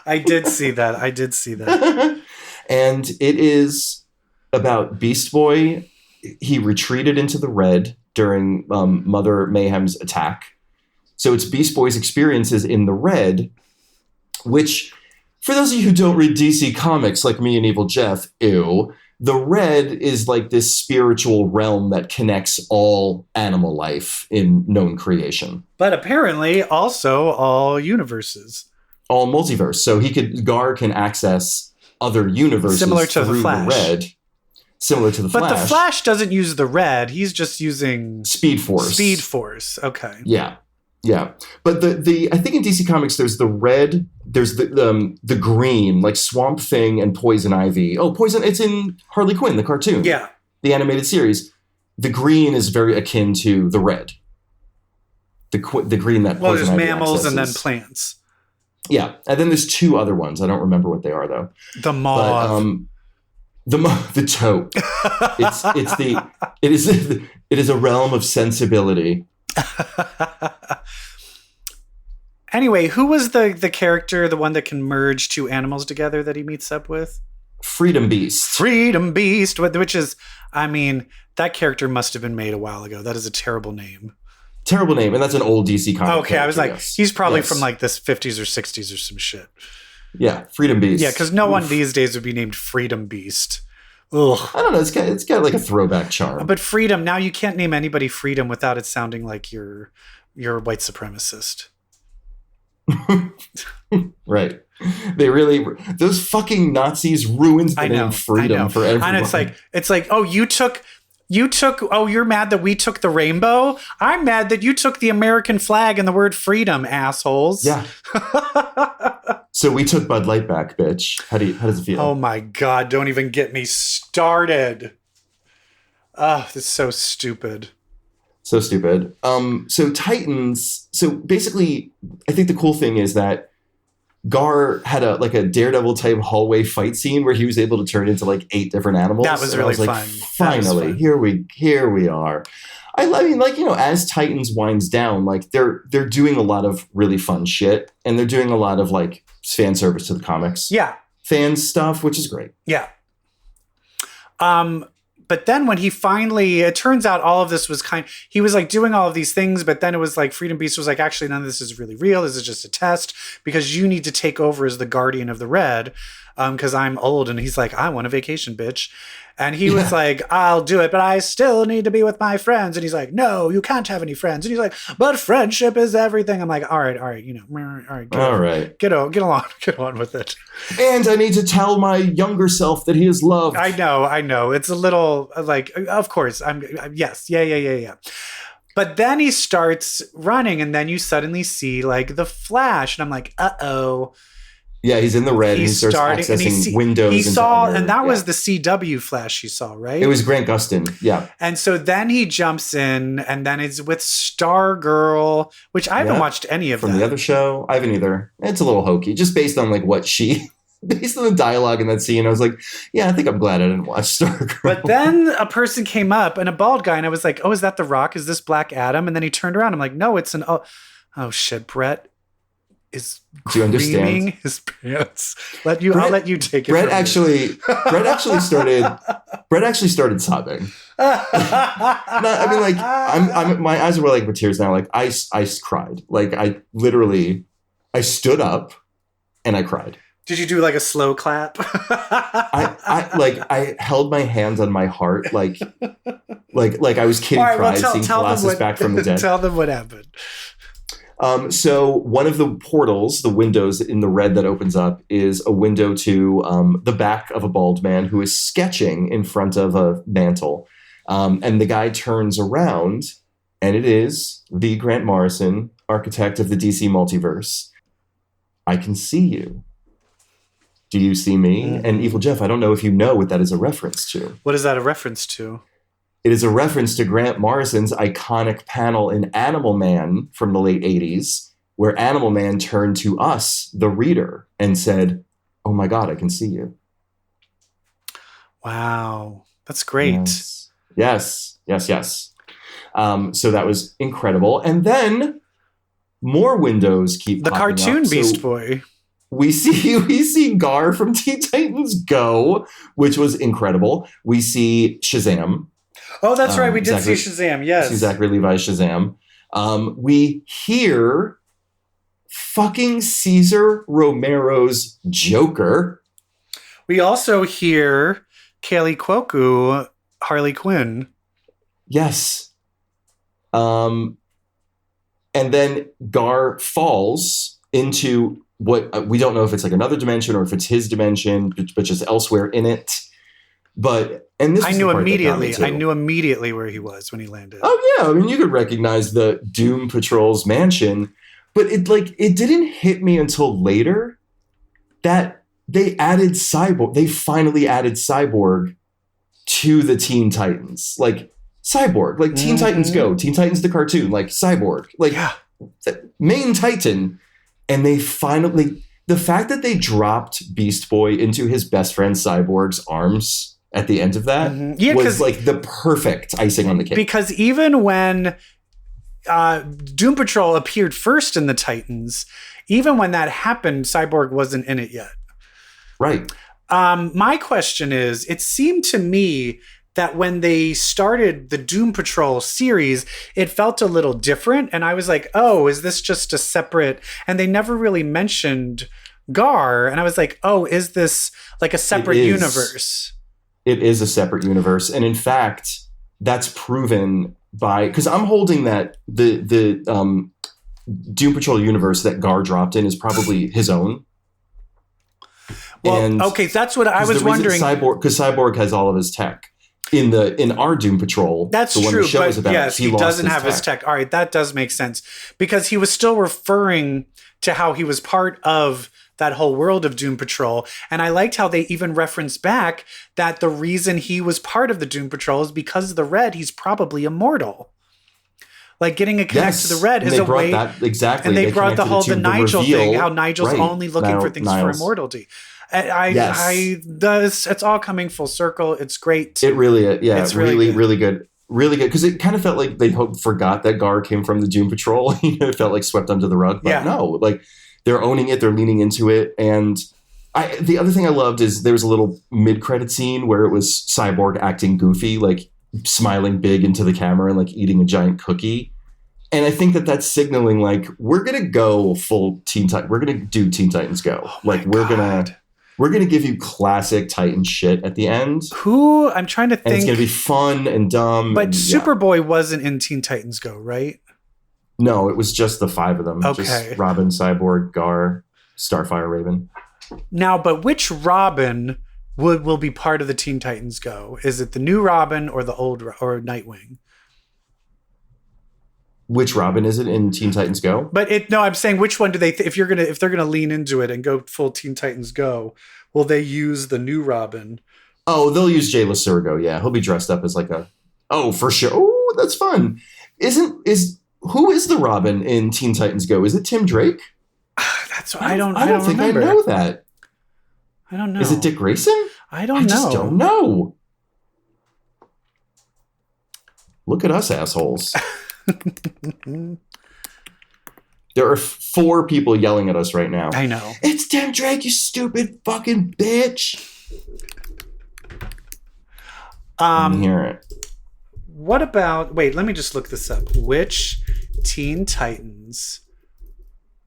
I did see that.
And it is about Beast Boy. He retreated into the red during Mother Mayhem's attack. So it's Beast Boy's experiences in the red, which, for those of you who don't read DC Comics like me and EvilJeff, the red is like this spiritual realm that connects all animal life in known creation.
But apparently also all universes.
All multiverse. So Gar can access other universes
similar to
through
the Flash.
red. Similar to the Flash.
But the Flash doesn't use the red. He's just using
Speed Force.
Speed Force. Okay.
Yeah. Yeah. But the I think in DC Comics there's the red, there's the green, like Swamp Thing and Poison Ivy. Oh, Poison, it's in Harley Quinn, the cartoon.
Yeah.
The animated series. The green is very akin to the red. The green that
Well,
Poison
there's
Ivy
mammals and then
accesses.
plants.
Yeah. And then there's two other ones. I don't remember what they are though.
The moth.
But, the toad. It is a realm of sensibility.
Anyway, who was the character, the one that can merge two animals together that he meets up with?
Freedom Beast.
Freedom Beast, which is, I mean, that character must have been made a while ago. That is a terrible name.
Terrible name, and that's an old DC comic.
Okay, I was like,
yes.
He's probably from like this 50s or 60s or some shit.
Yeah, Freedom Beast.
Yeah, because no one these days would be named Freedom Beast. Ugh.
I don't know. It's got like a throwback charm.
But Freedom, now you can't name anybody Freedom without it sounding like you're a white supremacist.
Right. Those fucking Nazis ruined the name Freedom for everyone.
And it's like, oh, you're mad that we took the rainbow? I'm mad that you took the American flag and the word freedom, assholes.
Yeah. So we took Bud Light back, bitch. How does it feel?
Oh my God, don't even get me started. Oh, this is so stupid.
So stupid. So Titans. So basically, I think the cool thing is that Gar had a Daredevil type hallway fight scene where he was able to turn into like 8 different animals.
That was really fun.
Finally, here we are. I mean, like, you know, as Titans winds down, like they're doing a lot of really fun shit, and they're doing a lot of like fan service to the comics.
Yeah.
Fan stuff, which is great.
Yeah. But then when it turns out all of this was he was like doing all of these things, but then it was like Freedom Beast was like, actually, none of this is really real. This is just a test because you need to take over as the guardian of the red because I'm old. And he's like, I want a vacation, bitch. And he was like, I'll do it, but I still need to be with my friends. And he's like, no, you can't have any friends. And he's like, but friendship is everything. I'm like, all right, you know, all right, get on with it.
And I need to tell my younger self that he is loved.
I know. It's a little like, of course, yes, yeah. But then he starts running, and then you suddenly see like the Flash, and I'm like, uh-oh.
Yeah, he's in the red. He starts accessing windows.
He saw, and that was the CW Flash you saw, right?
It was Grant Gustin, yeah.
And so then he jumps in, and then it's with Stargirl, which I haven't watched any of
from the other show. I haven't either. It's a little hokey, just based on like based on the dialogue in that scene. I was like, yeah, I think I'm glad I didn't watch Stargirl.
But then a person came up, and a bald guy, and I was like, oh, is that The Rock? Is this Black Adam? And then he turned around. I'm like, no, it's oh shit, Brett is creaming his pants. I'll let you take it.
Brett actually started sobbing. I mean, like, I'm my eyes were like with tears now. Like I cried. Like I stood up and I cried.
Did you do like a slow clap?
I held my hands on my heart, like I was Kitty Pryde seeing Colossus back from the dead.
Tell them what happened.
So one of the portals, the windows in the red that opens up, is a window to the back of a bald man who is sketching in front of a mantle. And the guy turns around, and it is the Grant Morrison, architect of the DC multiverse. I can see you. Do you see me? Mm-hmm. And EvilJeff, I don't know if you know what that is a reference to.
What is that a reference to?
It is a reference to Grant Morrison's iconic panel in Animal Man from the late 80s, where Animal Man turned to us, the reader, and said, "Oh my God, I can see you."
Wow. That's great.
Yes. So that was incredible. And then more windows keep
the
popping
cartoon
up.
Beast
So
Boy.
we see Gar from Teen Titans Go, which was incredible. We see Shazam.
Oh, that's right. We did see Shazam. Yes.
See Zachary Levi's Shazam. We hear fucking Cesar Romero's Joker.
We also hear Kaylee Cuoco, Harley Quinn.
Yes. And then Gar falls into what we don't know if it's like another dimension or if it's his dimension, but just elsewhere in it. And this
I knew immediately where he was when he landed.
Oh yeah, I mean you could recognize the Doom Patrol's mansion, but it didn't hit me until later that they added Cyborg. They finally added Cyborg to the Teen Titans. Like Cyborg, like Teen Titans Go, Teen Titans the cartoon, like Cyborg, like main Titan. And they finally, the fact that they dropped Beast Boy into his best friend Cyborg's arms at the end of that was like the perfect icing on the cake.
Because even when Doom Patrol appeared first in the Titans, even when that happened, Cyborg wasn't in it yet.
Right.
My question is, it seemed to me that when they started the Doom Patrol series, it felt a little different. And I was like, oh, is this just a separate... And they never really mentioned Gar. And I was like, oh, is this like a separate universe?
It is a separate universe. And in fact, that's proven by... Because I'm holding that the Doom Patrol universe that Gar dropped in is probably his own.
Well, okay, that's what I was wondering.
Because Cyborg has all of his tech. In our Doom Patrol,
that's
the one
true.
The show
but
is about,
yes, he doesn't have his tech. All right, that does make sense because he was still referring to how he was part of that whole world of Doom Patrol, and I liked how they even referenced back that the reason he was part of the Doom Patrol is because of the Red. He's probably immortal. Like getting a connect to the Red is a way.
Exactly,
and they brought the Nigel thing. How Nigel's only looking for things for immortality. It's all coming full circle. It's great.
It really is. Yeah, it's really good. Really good. Because it kind of felt like they forgot that Gar came from the Doom Patrol. It felt like swept under the rug. But no, like they're owning it. They're leaning into it. And the other thing I loved is there was a little mid-credit scene where it was Cyborg acting goofy, like smiling big into the camera and like eating a giant cookie. And I think that's signaling like we're going to go full Teen Titans. We're going to do Teen Titans Go. We're going to give you classic Titan shit at the end. I'm trying to think. And it's going to be fun and dumb.
But Superboy wasn't in Teen Titans Go, right?
No, it was just the 5 of them.
Okay.
Just Robin, Cyborg, Gar, Starfire, Raven.
Now, but which Robin will be part of the Teen Titans Go? Is it the new Robin or the old or Nightwing?
Which Robin is it in Teen Titans Go?
I'm saying which one do they? If they're gonna lean into it and go full Teen Titans Go, will they use the new Robin?
Oh, they'll use Jay Lasurgo. Yeah, he'll be dressed up as like a. Oh, for sure. Oh, that's fun. Who is the Robin in Teen Titans Go? Is it Tim Drake?
I don't
think
remember.
I know that.
I don't know.
Is it Dick Grayson?
I don't know.
I just don't know. Look at us assholes. There are 4 people yelling at us right now.
I know.
It's Tim Drake, you stupid fucking bitch. I hear it.
What about... Wait, let me just look this up. Which Teen Titans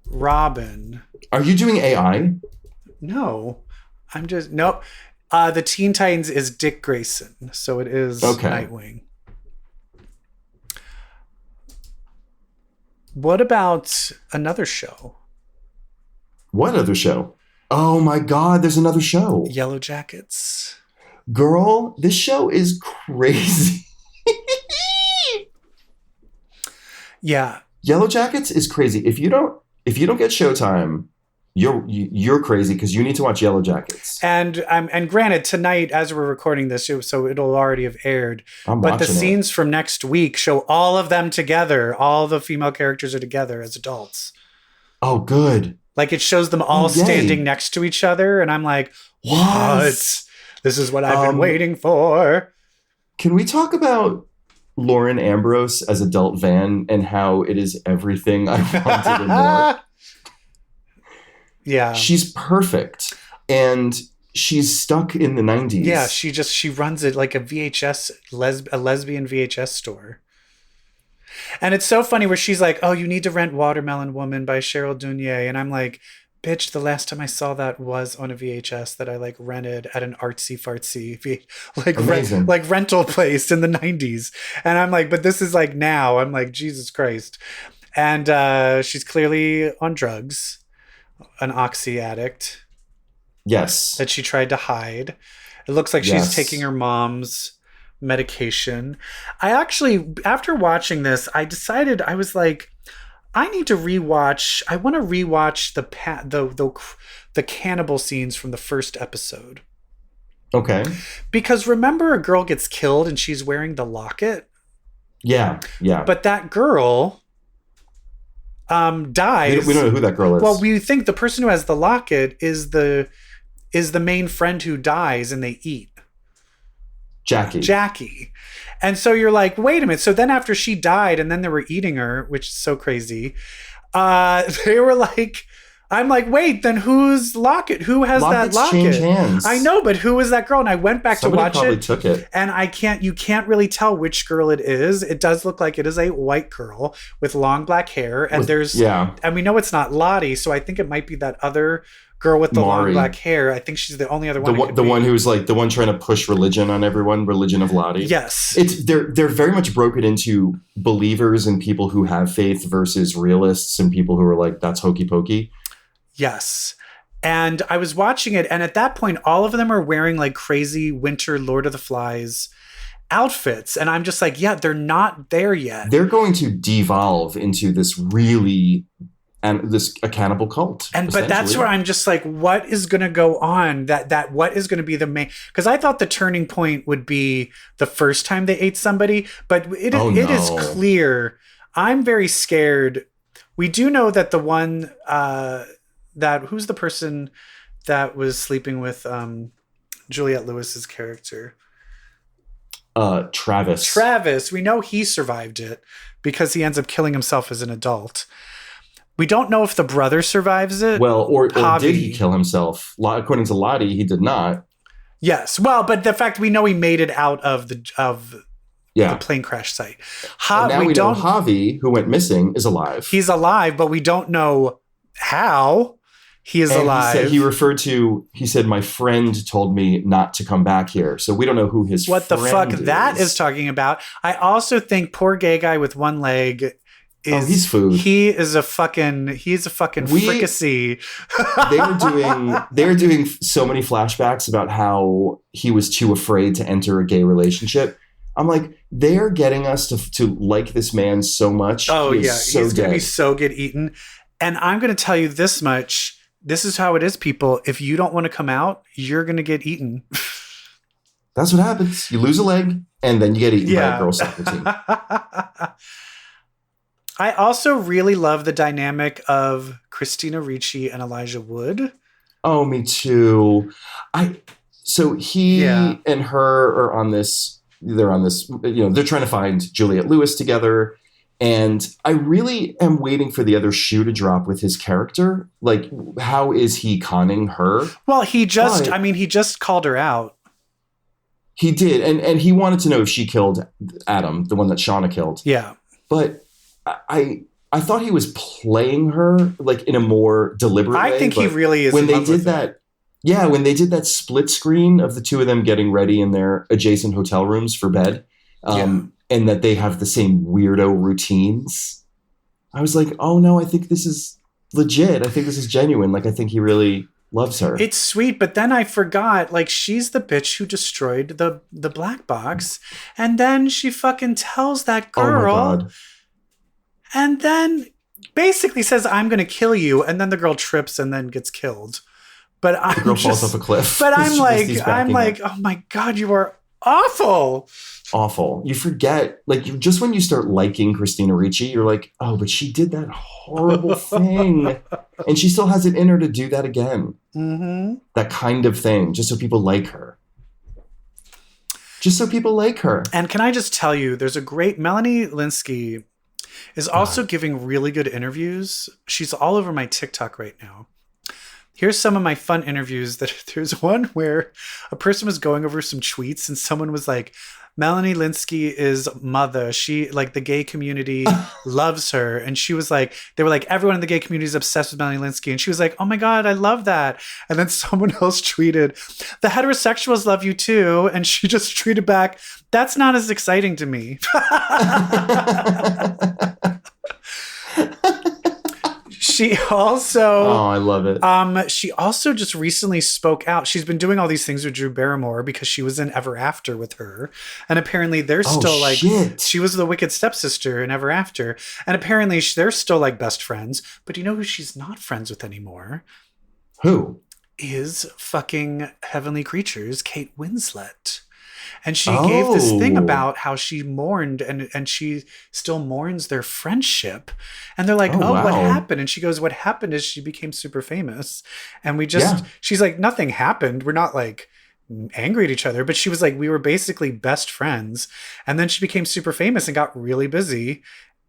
Robin...
Are you doing AI?
No. I'm just... Nope. The Teen Titans is Dick Grayson. So it is Nightwing. What about another show?
What other show? Oh my God, there's another show.
Yellowjackets.
Girl, this show is crazy.
Yeah.
Yellowjackets is crazy. If you don't get Showtime, you're crazy because you need to watch Yellowjackets.
And granted, tonight as we're recording this, so it'll already have aired. But the scenes from next week show all of them together. All the female characters are together as adults.
Oh, good.
Like it shows them all standing next to each other. And I'm like, what? Yes. This is what I've been waiting for.
Can we talk about Lauren Ambrose as adult Van and how it is everything I wanted and more?
Yeah.
She's perfect. And she's stuck in the 90s.
Yeah, she runs it like a VHS, a lesbian VHS store. And it's so funny where she's like, oh, you need to rent Watermelon Woman by Cheryl Dunye. And I'm like, bitch, the last time I saw that was on a VHS that I like rented at an artsy fartsy like rental place in the 90s. And I'm like, but this is like now. I'm like, Jesus Christ. And she's clearly on drugs, an oxy addict.
Yes.
That she tried to hide. It looks like she's taking her mom's medication. I actually, after watching this, I decided, I was like, I want to rewatch the cannibal scenes from the first episode.
Okay.
Because remember, a girl gets killed and she's wearing the locket?
Yeah.
But that girl dies.
We don't know who that girl is.
Well, we think the person who has the locket is the main friend who dies and they eat. Jackie. And so you're like, wait a minute. So then after she died and then they were eating her, which is so crazy, they were like, I'm like, wait, then whose locket? Who has that locket?
Change hands.
I know, but who is that girl? And I went back to watch
probably took it.
And you can't really tell which girl it is. It does look like it is a white girl with long black hair. And and we know it's not Lottie. So I think it might be that other girl with the long black hair. I think she's the only other one.
The one who's like the one trying to push religion on everyone, religion of Lottie.
Yes.
They're very much broken into believers and people who have faith versus realists and people who are like, that's hokey pokey.
Yes. And I was watching it, and at that point, all of them are wearing like crazy winter Lord of the Flies outfits. And I'm just like, yeah, they're not there yet.
They're going to devolve into this really a cannibal cult.
But that's where I'm just like, what is going to go on? That what is going to be the main? Because I thought the turning point would be the first time they ate somebody, but it is clear. I'm very scared. We do know that the one who's the person that was sleeping with Juliette Lewis's character? Travis. We know he survived it because he ends up killing himself as an adult. We don't know if the brother survives it.
Well, or did he kill himself? According to Lottie, he did not.
Yes. Well, but the fact we know he made it out of the plane crash site.
Now we know Javi, who went missing, is alive.
He's alive, but we don't know how he is alive.
He said, my friend told me not to come back here. So we don't know who his friend is. What the fuck
that is talking about. I also think poor gay guy with one leg
he's food.
He's a fucking fricassee.
They were doing so many flashbacks about how he was too afraid to enter a gay relationship. I'm like, they're getting us to like this man so much.
Oh yeah, he's gonna be so good eaten. And I'm gonna tell you this much. This is how it is, people. If you don't want to come out, you're gonna get eaten.
That's what happens. You lose a leg, and then you get eaten by a girl soccer team.
I also really love the dynamic of Christina Ricci and Elijah Wood.
Oh, me too. So he and her are on this. They're on this. They're trying to find Juliette Lewis together, and I really am waiting for the other shoe to drop with his character. Like, how is he conning her?
Well, he just called her out.
He did, and he wanted to know if she killed Adam, the one that Shauna killed.
Yeah,
but I thought he was playing her like in a more deliberate way.
I think he really is.
When they did that, when they did that split screen of the two of them getting ready in their adjacent hotel rooms for bed, and that they have the same weirdo routines, I was like, oh no, I think this is legit. I think this is genuine. Like, I think he really loves her.
It's sweet, but then I forgot, like, she's the bitch who destroyed the black box, and then she fucking tells that girl.
Oh my God.
And then basically says, I'm going to kill you. And then the girl trips and then gets killed. But
the girl falls off a cliff.
But I'm like, oh my God, you are Awful.
Awful. You forget, like, just when you start liking Christina Ricci, you're like, oh, but she did that horrible thing. And she still has it in her to do that again.
Mm-hmm.
That kind of thing, just so people like her. Just so people like her.
And can I just tell you, there's a great Melanie Lynskey is also giving really good interviews. She's all over my TikTok right now. Here's some of my fun interviews. There's one where a person was going over some tweets and someone was like, Melanie Lynskey is mother. She, like, the gay community loves her. And she was like, they were like, everyone in the gay community is obsessed with Melanie Lynskey. And she was like, oh my God, I love that. And then someone else tweeted, the heterosexuals love you too. And she just tweeted back, that's not as exciting to me. She also...
Oh, I love it.
She also just recently spoke out. She's been doing all these things with Drew Barrymore because she was in Ever After with her. And apparently they're still like...
Shit.
She was the wicked stepsister in Ever After. And apparently they're still like best friends. But you know who she's not friends with anymore?
Who?
Is fucking Heavenly Creatures, Kate Winslet. And she gave this thing about how she mourned and she still mourns their friendship. And they're like,
wow.
What happened? And she goes, what happened is she became super famous. And we just, she's like, nothing happened. We're not like angry at each other. But she was like, we were basically best friends. And then she became super famous and got really busy.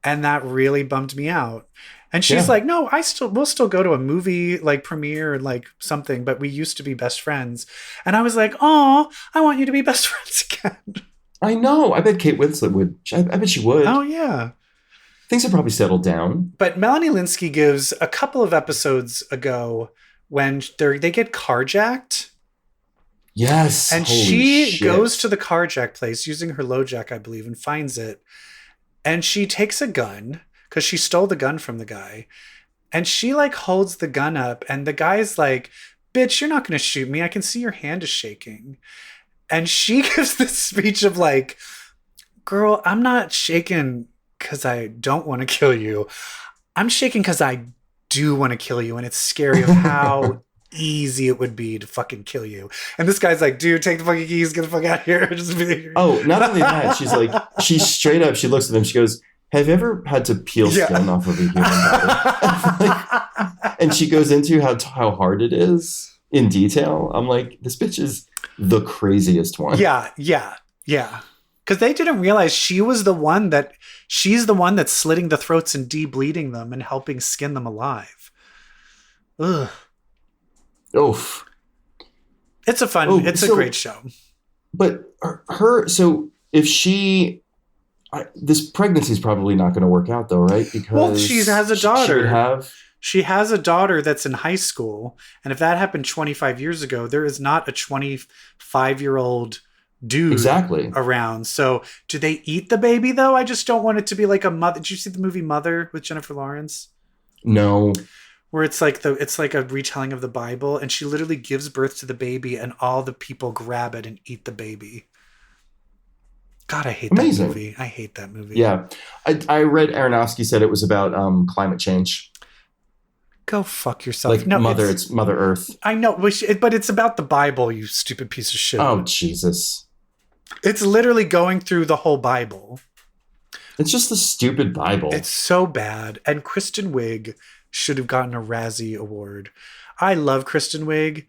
And that really bummed me out. And she's like, no, we'll still go to a movie like premiere and like something, but we used to be best friends. And I was like, oh, I want you to be best friends again.
I know. I bet Kate Winslet would. I bet she would.
Oh, yeah.
Things have probably settled down.
But Melanie Lynskey gives a couple of episodes ago when they get carjacked.
Yes.
And she goes to the carjack place using her LoJack, I believe, and finds it. And she takes a gun because she stole the gun from the guy. And she like holds the gun up and the guy's like, bitch, you're not going to shoot me. I can see your hand is shaking. And she gives this speech of like, girl, I'm not shaking because I don't want to kill you. I'm shaking because I do want to kill you. And it's scary of how easy it would be to fucking kill you. And this guy's like, dude, take the fucking keys, get the fuck out of here.
Oh, not only that, she's straight up, she looks at him, she goes, have you ever had to peel skin off of a human body? And she goes into how hard it is in detail. I'm like, this bitch is the craziest one.
Yeah. Because they didn't realize she's the one that's slitting the throats and de-bleeding them and helping skin them alive. Ugh.
Oof.
It's a great show. But
so if she, this pregnancy is probably not going to work out though, right? Because
she has a daughter.
She
has a daughter that's in high school. And if that happened 25 years ago, there is not a 25-year-old dude around. So do they eat the baby though? I just don't want it to be like a mother. Did you see the movie Mother with Jennifer Lawrence?
No.
Where it's like a retelling of the Bible, and she literally gives birth to the baby, and all the people grab it and eat the baby. God, I hate that movie. I hate that movie.
Yeah, I read Aronofsky said it was about climate change.
Go fuck yourself.
Like no, it's Mother Earth.
I know, but it's about the Bible. You stupid piece of shit.
Oh Jesus!
It's literally going through the whole Bible.
It's just the stupid Bible.
It's so bad, and Kristen Wiig should have gotten a Razzie Award. I love Kristen Wiig,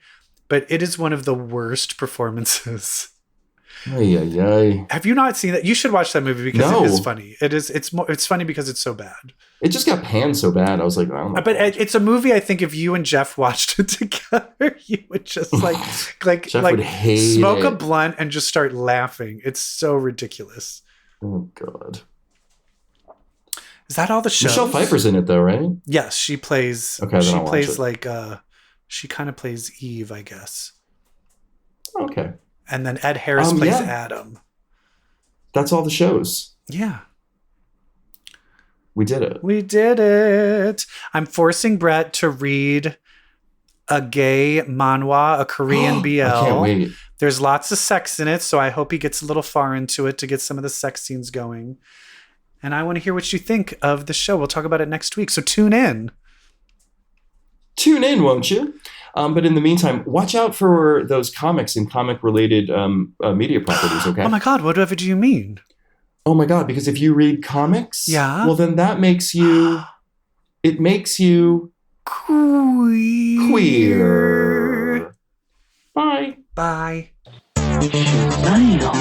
but it is one of the worst performances.
Ay.
Have you not seen that? You should watch that movie because it is funny. It's funny because it's so bad.
It just got panned so bad. I was like, I don't know.
But it's a movie I think if you and Jeff watched it together, you would just
Jeff would hate
smoke
it.
a blunt and just start laughing. It's so ridiculous.
Oh God.
Is that all the shows?
Michelle Pfeiffer's in it though, right?
Yes, she plays.
Okay,
she plays like she kind of plays Eve, I guess.
Okay.
And then Ed Harris plays Adam.
That's all the shows.
Yeah.
We did it.
We did it. I'm forcing Brett to read a gay manhwa, a Korean BL.
I can't wait.
There's lots of sex in it, so I hope he gets a little far into it to get some of the sex scenes going. And I want to hear what you think of the show. We'll talk about it next week. So tune in.
Tune in, won't you? But in the meantime, watch out for those comics and comic-related media properties, okay?
Oh my God, whatever do you mean?
Oh my God, because if you read comics, well, then that makes you... It makes you... Queer. Bye.
Bye.
Shazam.